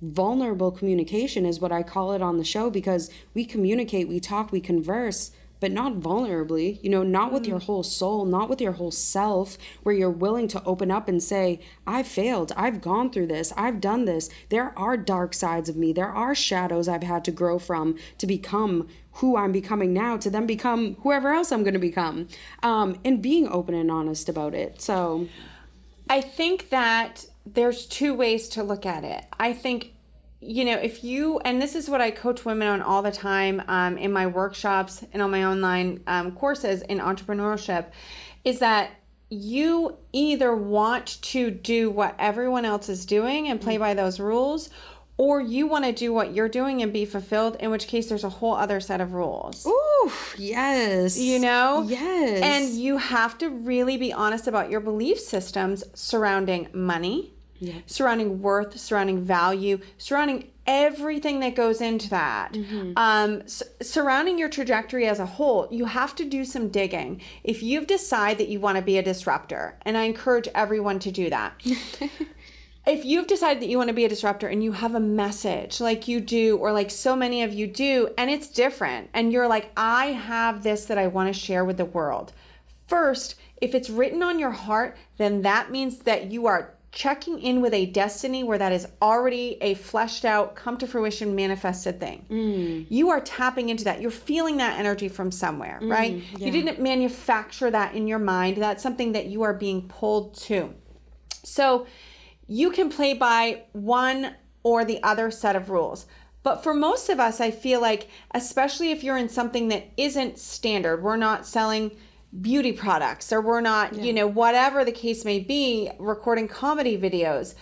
vulnerable communication is what I call it on the show, because we communicate, we talk, we converse, but not vulnerably, you know, not with your whole soul, not with your whole self, where you're willing to open up and say, I've failed, I've gone through this, I've done this. There are dark sides of me. There are shadows I've had to grow from to become who I'm becoming now, to then become whoever else I'm going to become, and being open and honest about it. So I think that there's two ways to look at it. I think, you know, if you, and this is what I coach women on all the time in my workshops and on my online courses in entrepreneurship, is that you either want to do what everyone else is doing and play by those rules, or you want to do what you're doing and be fulfilled, in which case there's a whole other set of rules. Ooh, yes. You know? Yes. And you have to really be honest about your belief systems surrounding money, surrounding worth, surrounding value, surrounding everything that goes into that. Surrounding your trajectory as a whole, you have to do some digging. If you've decided that you want to be a disruptor, and I encourage everyone to do that. If you've decided that you want to be a disruptor and you have a message like you do, or like so many of you do, and it's different, and you're like, I have this that I want to share with the world. First, if it's written on your heart, then that means that you are checking in with a destiny where that is already a fleshed out, come to fruition, manifested thing. You are tapping into that. You're feeling that energy from somewhere, right? Yeah. You didn't manufacture that in your mind. That's something that you are being pulled to. So you can play by one or the other set of rules. But for most of us, I feel like, especially if you're in something that isn't standard, we're not selling beauty products, or we're not, you know, whatever the case may be, recording comedy videos.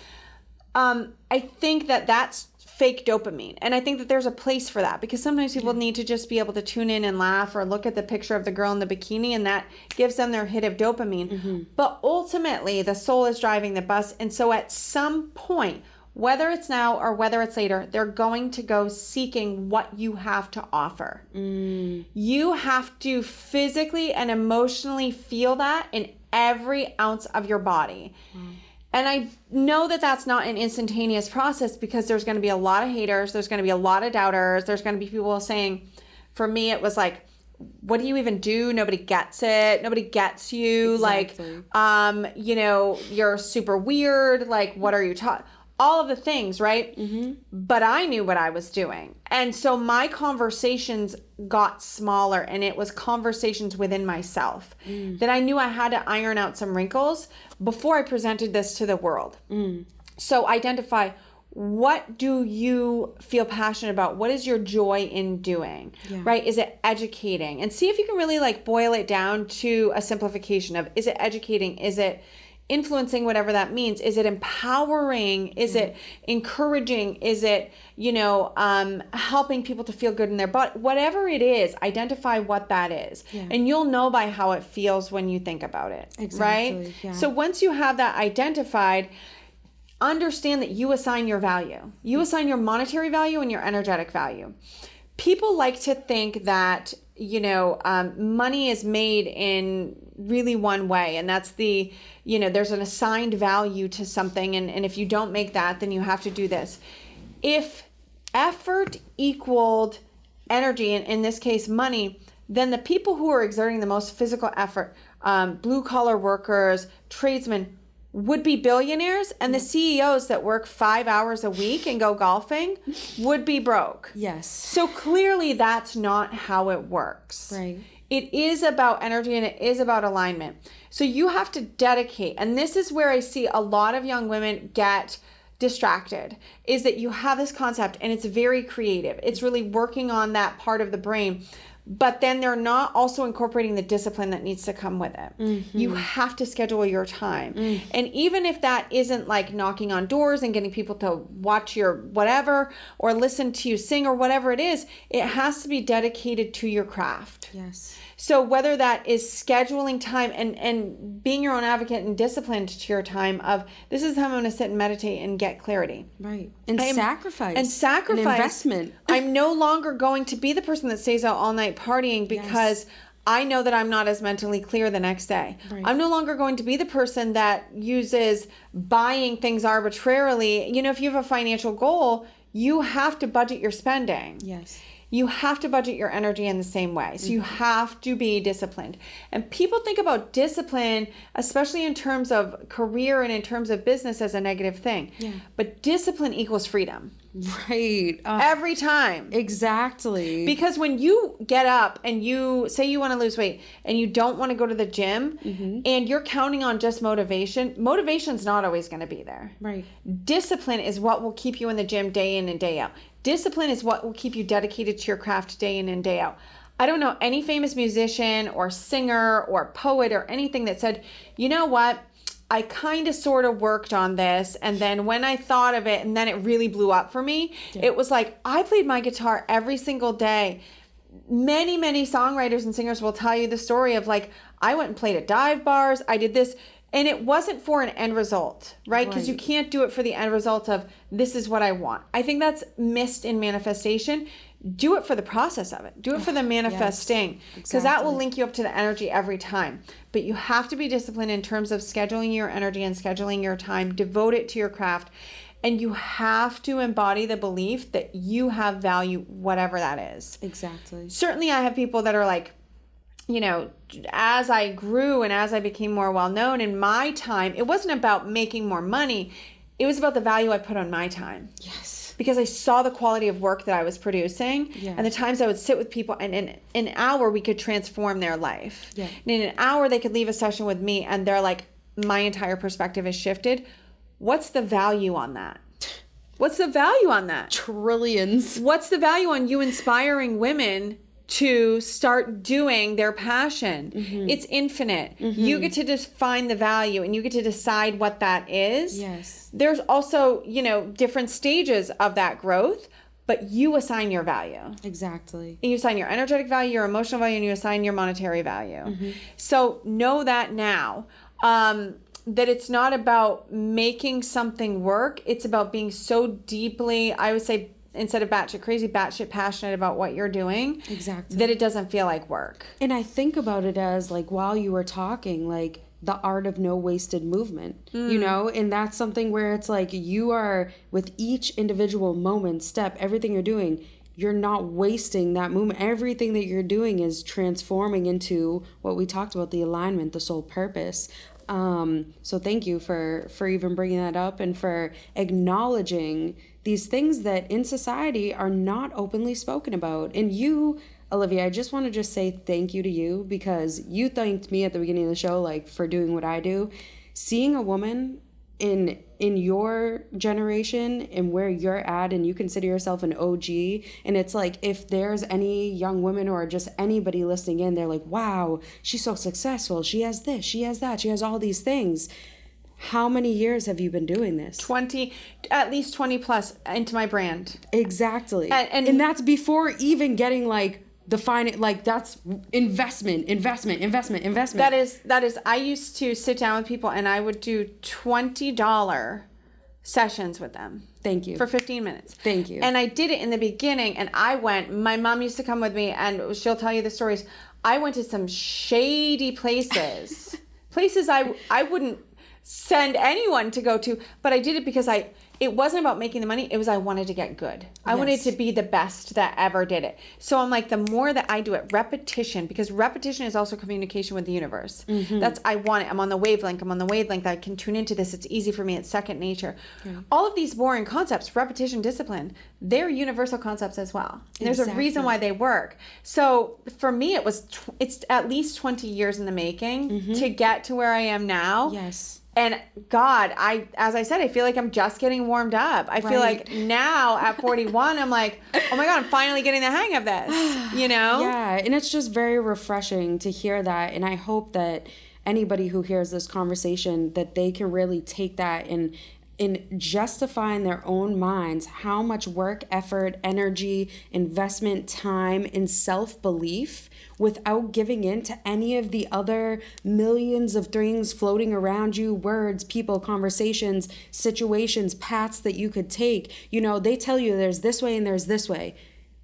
I think that that's fake dopamine. And I think that there's a place for that, because sometimes people need to just be able to tune in and laugh, or look at the picture of the girl in the bikini, and that gives them their hit of dopamine. But ultimately, the soul is driving the bus. And so at some point, whether it's now or whether it's later, they're going to go seeking what you have to offer. You have to physically and emotionally feel that in every ounce of your body. And I know that that's not an instantaneous process, because there's going to be a lot of haters. There's going to be a lot of doubters. There's going to be people saying, for me, it was like, what do you even do? Nobody gets it. Nobody gets you. Exactly. Like, you know, you're super weird. Like, what are you talking? All of the things, right? But I knew what I was doing. And so my conversations got smaller, and it was conversations within myself that I knew I had to iron out some wrinkles before I presented this to the world. So identify, what do you feel passionate about? What is your joy in doing, right? Is it educating? And see if you can really like boil it down to a simplification of, is it educating? Is it influencing, whatever that means? Is it empowering? Is it encouraging? Is it, you know, helping people to feel good in their body? Whatever it is, identify what that is. And you'll know by how it feels when you think about it, right? So once you have that identified, understand that you assign your value. You assign your monetary value and your energetic value. People like to think that, you know, money is made in really one way, and that's the, you know, there's an assigned value to something, and if you don't make that, then you have to do this. If effort equaled energy, and in this case money, then the people who are exerting the most physical effort, blue collar workers, tradesmen, would be billionaires, and the CEOs that work 5 hours a week and go golfing would be broke. Yes. So clearly that's not how it works. Right. It is about energy, and it is about alignment. So you have to dedicate, and this is where I see a lot of young women get distracted, is that you have this concept and it's very creative. It's really working on that part of the brain. But then they're not also incorporating the discipline that needs to come with it. You have to schedule your time. And even if that isn't like knocking on doors and getting people to watch your whatever or listen to you sing or whatever it is, it has to be dedicated to your craft. Yes. So whether that is scheduling time and being your own advocate and disciplined to your time of, this is how I'm going to sit and meditate and get clarity. Right. And sacrifice. And investment. I'm no longer going to be the person that stays out all night partying because I know that I'm not as mentally clear the next day. Right. I'm no longer going to be the person that uses buying things arbitrarily. You know, if you have a financial goal, you have to budget your spending. Yes. You have to budget your energy in the same way. So you have to be disciplined. And people think about discipline, especially in terms of career and in terms of business, as a negative thing. Yeah. But discipline equals freedom. Right. Every time. Exactly. Because when you get up and you say you want to lose weight and you don't want to go to the gym and you're counting on just motivation's not always going to be there. Right. Discipline is what will keep you in the gym day in and day out. Discipline is what will keep you dedicated to your craft day in and day out. I don't know any famous musician or singer or poet or anything that said, you know what? I kind of sort of worked on this, and then when I thought of it and then it really blew up for me, it was like I played my guitar every single day. Many, many songwriters and singers will tell you the story of like, I went and played at dive bars, I did this, and it wasn't for an end result, right? Because you can't do it for the end result of this is what I want. I think that's missed in manifestation. Do it for the process of it. Do it for the manifesting, because that will link you up to the energy every time. But you have to be disciplined in terms of scheduling your energy and scheduling your time. Devote it to your craft. And you have to embody the belief that you have value, whatever that is. Exactly. Certainly I have people that are like, as I grew and as I became more well-known in my time, it wasn't about making more money. It was about the value I put on my time. Yes. Because I saw the quality of work that I was producing and the times I would sit with people, and in an hour we could transform their life. Yeah. And in an hour they could leave a session with me and they're like, my entire perspective has shifted. What's the value on that? What's the value on that? Trillions. What's the value on you inspiring women to start doing their passion? It's infinite. You get to define the value and you get to decide what that is. Yes. There's also, different stages of that growth, but you assign your value. Exactly. And you assign your energetic value, your emotional value, and you assign your monetary value. So know that now. That it's not about making something work. It's about being so deeply, I would say, instead of batshit crazy, batshit passionate about what you're doing. Exactly. That it doesn't feel like work. And I think about it as, like, while you were talking, like, the art of no wasted movement, and that's something where it's like you are, with each individual moment, step, everything you're doing, you're not wasting that movement. Everything that you're doing is transforming into what we talked about, the alignment, the soul purpose. So thank you for even bringing that up and for acknowledging these things that in society are not openly spoken about. And you, Olivia, I just want to say thank you to you, because you thanked me at the beginning of the show, like, for doing what I do. Seeing a woman in your generation and where you're at, and you consider yourself an OG, and it's like, if there's any young women or just anybody listening in, they're like, wow, she's so successful, she has this, she has that, she has all these things. How many years have you been doing this? At least 20 plus into my brand. Exactly. And that's before even getting, like, that's investment. That is, I used to sit down with people and I would do $20 sessions with them. Thank you. For 15 minutes. Thank you. And I did it in the beginning, and my mom used to come with me and she'll tell you the stories. I went to some shady places, places I wouldn't send anyone to go to, but I did it because it wasn't about making the money. It was, I wanted to get good. I wanted to be the best that ever did it. So I'm like, the more that I do it, repetition, because repetition is also communication with the universe. I want it. I'm on the wavelength. I can tune into this. It's easy for me. It's second nature. Yeah. All of these boring concepts, repetition, discipline, they're universal concepts as well. And there's a reason why they work. So for me, it's at least 20 years in the making to get to where I am now. Yes. And God, as I said, I feel like I'm just getting warmed up. I feel like now at 41, I'm like, oh my God, I'm finally getting the hang of this, Yeah, and it's just very refreshing to hear that. And I hope that anybody who hears this conversation, that they can really take that and justify in their own minds how much work, effort, energy, investment, time, and self-belief, without giving in to any of the other millions of things floating around you, words, people, conversations, situations, paths that you could take. They tell you there's this way and there's this way.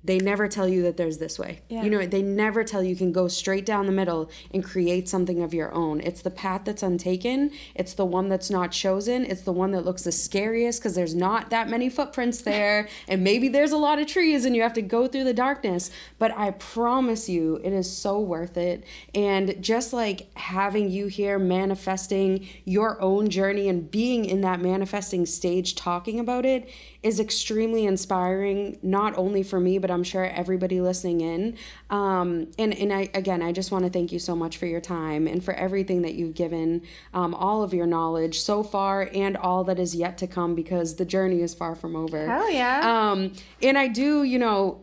They never tell you that there's this way. Yeah. They never tell you can go straight down the middle and create something of your own. It's the path that's untaken. It's the one that's not chosen. It's the one that looks the scariest because there's not that many footprints there. And maybe there's a lot of trees and you have to go through the darkness. But I promise you, it is so worth it. And just like having you here manifesting your own journey and being in that manifesting stage talking about it is extremely inspiring, not only for me, but I'm sure everybody listening in. I just want to thank you so much for your time and for everything that you've given, all of your knowledge so far and all that is yet to come, because the journey is far from over. Hell yeah. And I do,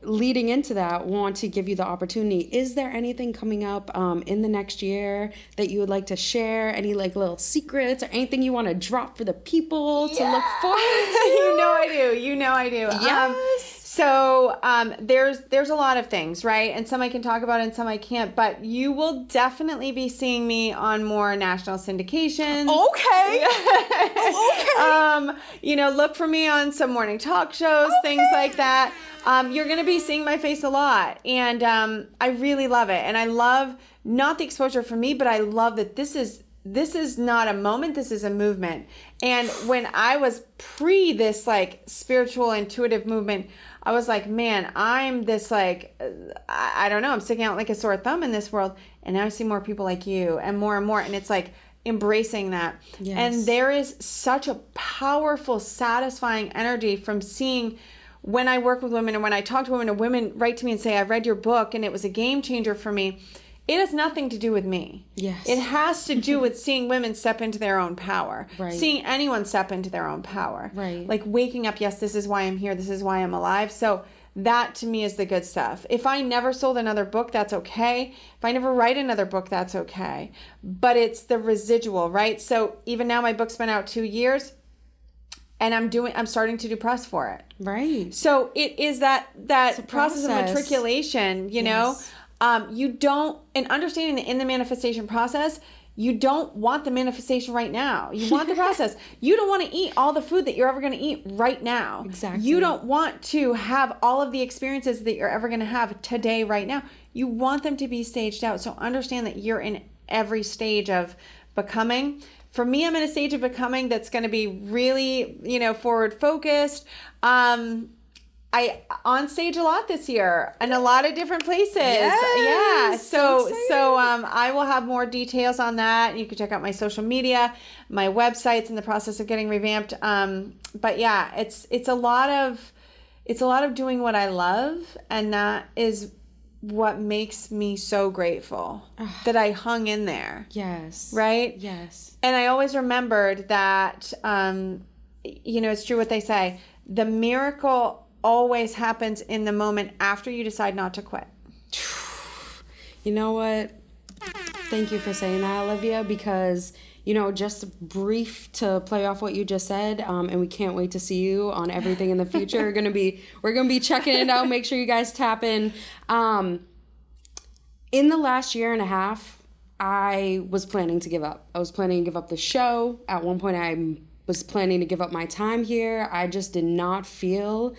leading into that, want to give you the opportunity. Is there anything coming up in the next year that you would like to share? Any little secrets or anything you want to drop for the people to look forward to? You know I do. Yes. So there's a lot of things, right? And some I can talk about and some I can't, but you will definitely be seeing me on more national syndications. Okay. Okay. Look for me on some morning talk shows, things like that. You're going to be seeing my face a lot. And I really love it. And I love not the exposure for me, but I love that this is not a moment, this is a movement. And when I was this spiritual intuitive movement, I was like, man, I'm this like, I don't know, I'm sticking out like a sore thumb in this world. And now I see more people like you and more. And it's like embracing that. Yes. And there is such a powerful, satisfying energy from seeing when I work with women and when I talk to women and women write to me and say, I read your book and it was a game changer for me. It has nothing to do with me. Yes. It has to do with seeing women step into their own power. Right. Seeing anyone step into their own power. Right. Like waking up, yes, this is why I'm here. This is why I'm alive. So that to me is the good stuff. If I never sold another book, that's okay. If I never write another book, that's okay. But it's the residual, right? So even now my book's been out 2 years and I'm starting to do press for it. Right. So it is that process of matriculation, you know. You don't, and understanding that in the manifestation process, you don't want the manifestation right now. You want the process. You don't want to eat all the food that you're ever going to eat right now. Exactly. You don't want to have all of the experiences that you're ever going to have today, right now. You want them to be staged out. So understand that you're in every stage of becoming. For me, I'm in a stage of becoming that's going to be really, you know, forward focused. I on stage a lot this year in a lot of different places. Yes, Yeah. So I will have more details on that. You can check out my social media, my website's in the process of getting revamped. But yeah, it's a lot of doing what I love, and that is what makes me so grateful that I hung in there. Yes. Right? Yes. And I always remembered that you know, it's true what they say. The miracle always happens in the moment after you decide not to quit. You know what? Thank you for saying that, Olivia, because, you know, just brief to play off what you just said, and we can't wait to see you on everything in the future. We're gonna be checking it out. Make sure you guys tap in. In the last year and a half, I was planning to give up. I was planning to give up the show. At one point, I was planning to give up my time here. I just did not feel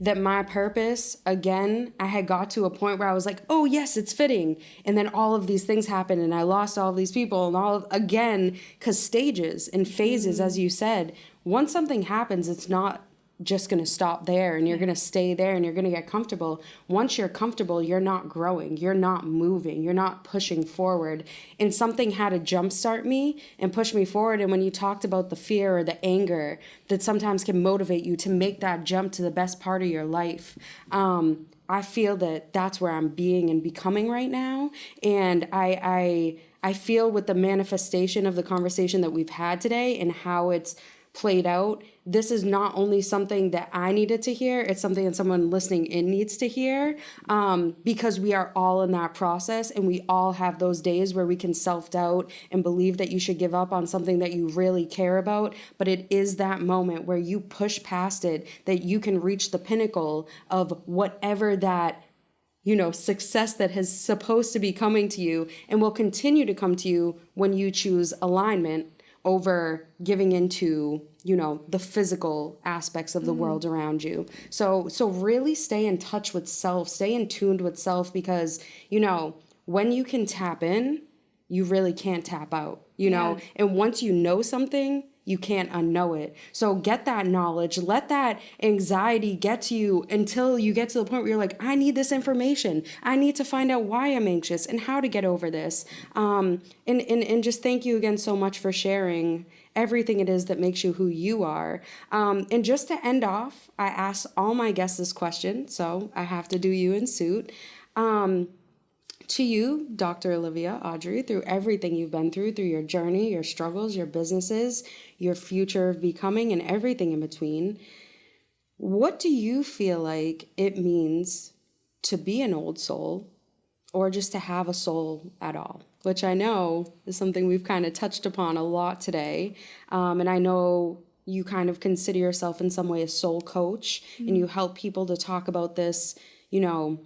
that my purpose, again, I had got to a point where I was like, oh yes, it's fitting. And then all of these things happened and I lost all of these people and again, because stages and phases, as you said, once something happens, it's not just going to stop there and you're going to stay there and you're going to get comfortable. Once you're comfortable, you're not growing, you're not moving, you're not pushing forward. And something had to jumpstart me and push me forward. And when you talked about the fear or the anger that sometimes can motivate you to make that jump to the best part of your life, I feel that that's where I'm being and becoming right now. And I feel with the manifestation of the conversation that we've had today and how it's played out, this is not only something that I needed to hear, it's something that someone listening in needs to hear, because we are all in that process and we all have those days where we can self-doubt and believe that you should give up on something that you really care about. But it is that moment where you push past it, that you can reach the pinnacle of whatever that, you know, success that is supposed to be coming to you and will continue to come to you when you choose alignment over giving into, you know, the physical aspects of the world around you. So really stay in touch with self, stay in tuned with self, because, you know, when you can tap in, you really can't tap out, you know, and once you know something, you can't unknow it. So get that knowledge, let that anxiety get to you until you get to the point where you're like, I need this information. I need to find out why I'm anxious and how to get over this. And just thank you again so much for sharing everything it is that makes you who you are. And just to end off, I ask all my guests this question, so I have to do you in suit. To you, Dr. Olivia Audrey, through everything you've been through your journey, your struggles, your businesses, your future of becoming, and everything in between, what do you feel like it means to be an old soul, or just to have a soul at all? Which I know is something we've kind of touched upon a lot today. And I know you kind of consider yourself in some way a soul coach, and you help people to talk about this, you know,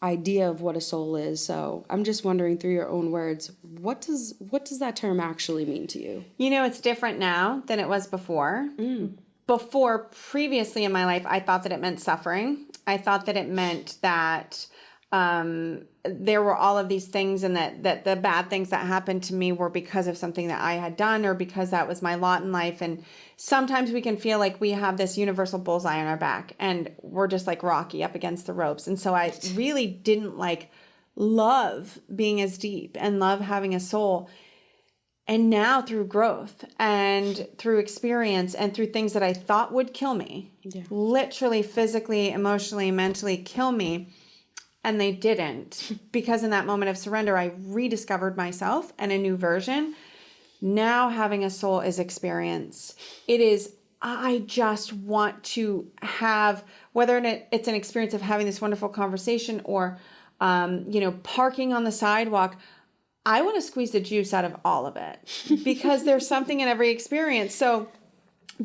idea of what a soul is. So I'm just wondering, through your own words, what does that term actually mean to you? You know, it's different now than it was before. Previously in my life, I thought that it meant suffering. I thought that it meant that there were all of these things, and that the bad things that happened to me were because of something that I had done, or because that was my lot in life. And sometimes we can feel like we have this universal bullseye on our back and we're just like Rocky up against the ropes. And so I really didn't love being as deep and love having a soul. And now through growth and through experience and through things that I thought would kill me, literally, physically, emotionally, mentally kill me, and they didn't, because in that moment of surrender, I rediscovered myself and a new version. Now having a soul is experience. It is, I just want to have, whether it's an experience of having this wonderful conversation or, parking on the sidewalk, I want to squeeze the juice out of all of it, because there's something in every experience. So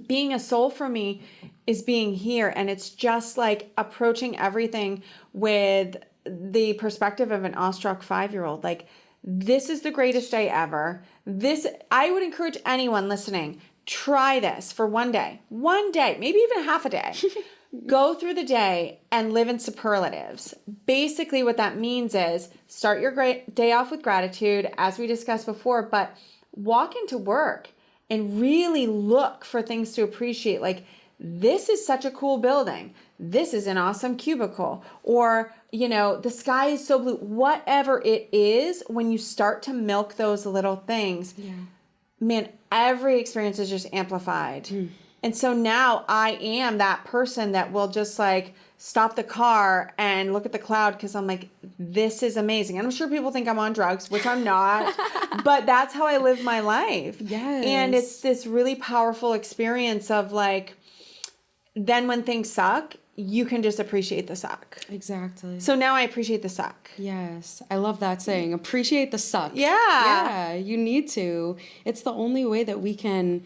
being a soul for me is being here, and it's just like approaching everything with the perspective of an awestruck 5-year-old. Like, this is the greatest day ever. I would encourage anyone listening, try this for one day, maybe even half a day. Go through the day and live in superlatives. Basically, what that means is start your great day off with gratitude, as we discussed before, but walk into work and really look for things to appreciate. Like, this is such a cool building. This is an awesome cubicle. Or, the sky is so blue. Whatever it is, when you start to milk those little things, man, every experience is just amplified. And so now I am that person that will just stop the car and look at the cloud, because I'm like, this is amazing. And I'm sure people think I'm on drugs, which I'm not, but that's how I live my life. Yes. And it's this really powerful experience of then when things suck, you can just appreciate the suck. Exactly. So now I appreciate the suck. Yes. I love that saying. Appreciate the suck. Yeah. Yeah, you need to. It's the only way that we can,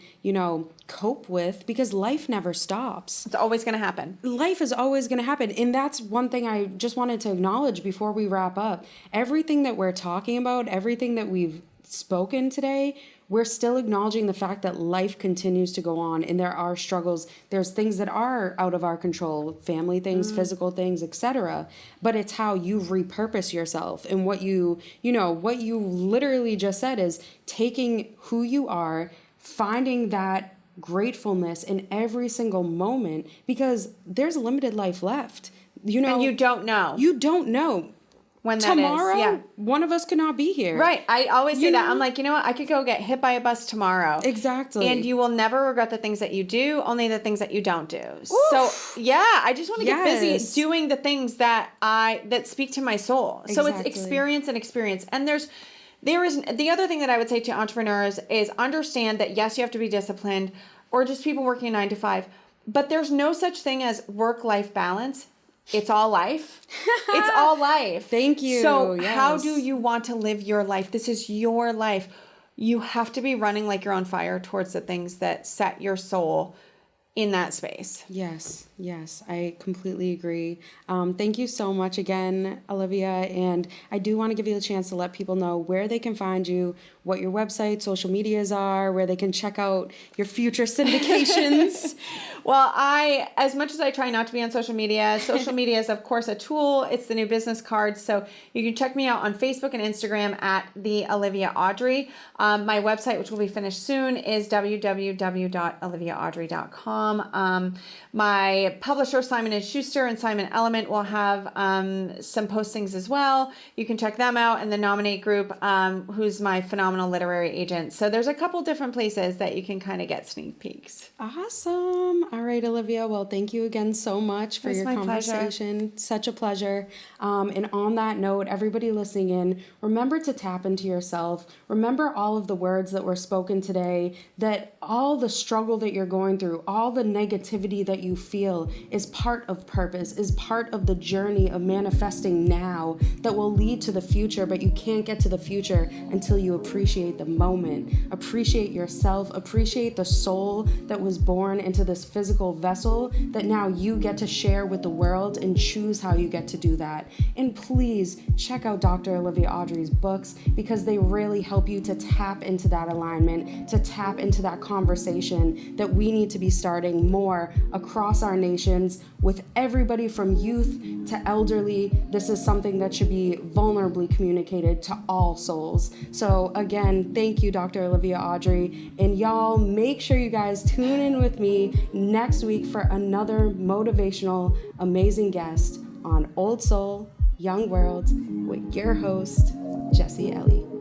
cope with, because life never stops. It's always going to happen. Life is always going to happen. And that's one thing I just wanted to acknowledge before we wrap up. Everything that we're talking about, everything that we've spoken today, we're still acknowledging the fact that life continues to go on, and there are struggles. There's things that are out of our control, family things, physical things, etc. But it's how you repurpose yourself, and what you literally just said is taking who you are, finding that gratefulness in every single moment, because there's a limited life left. And you don't know. You don't know. When that tomorrow, is, one of us could not be here. Right. I always say that. I'm like, what? I could go get hit by a bus tomorrow. Exactly. And you will never regret the things that you do, only the things that you don't do. Oof. So, I just want to get busy doing the things that speak to my soul. Exactly. So it's experience and experience. And there is the other thing that I would say to entrepreneurs is understand that, yes, you have to be disciplined, or just people working 9 to 5, but there's no such thing as work-life balance. It's all life. It's all life. Thank you. So how do you want to live your life? This is your life. You have to be running like you're on fire towards the things that set your soul in that space. Yes, I completely agree. Thank you so much again, Olivia. And I do want to give you a chance to let people know where they can find you, what your website, social medias are, where they can check out your future syndications. Well, as much as I try not to be on social media is, of course, a tool. It's the new business card. So you can check me out on Facebook and Instagram at the Olivia Audrey. My website, which will be finished soon, is www.oliviaaudrey.com. My publisher, Simon & Schuster and Simon Element, will have some postings as well. You can check them out, and the Nominate Group, who's my phenomenal literary agent. So there's a couple different places that you can kind of get sneak peeks. Awesome. All right, Olivia. Well, thank you again so much for your conversation. Pleasure. Such a pleasure. And on that note, everybody listening in, remember to tap into yourself. Remember all of the words that were spoken today, that all the struggle that you're going through, all the negativity that you feel is part of purpose, is part of the journey of manifesting now that will lead to the future. But you can't get to the future until you appreciate the moment, appreciate yourself, appreciate the soul that was born into this physical vessel that now you get to share with the world, and choose how you get to do that. And please check out Dr. Olivia Audrey's books, because they really help you to tap into that alignment, to tap into that conversation that we need to be starting starting more across our nations with everybody from youth to elderly. This is something that should be vulnerably communicated to all souls. So again, thank you, Dr. Olivia Audrey. And y'all, make sure you guys tune in with me next week for another motivational, amazing guest on Old Soul, Young World with your host, Jessie Elly.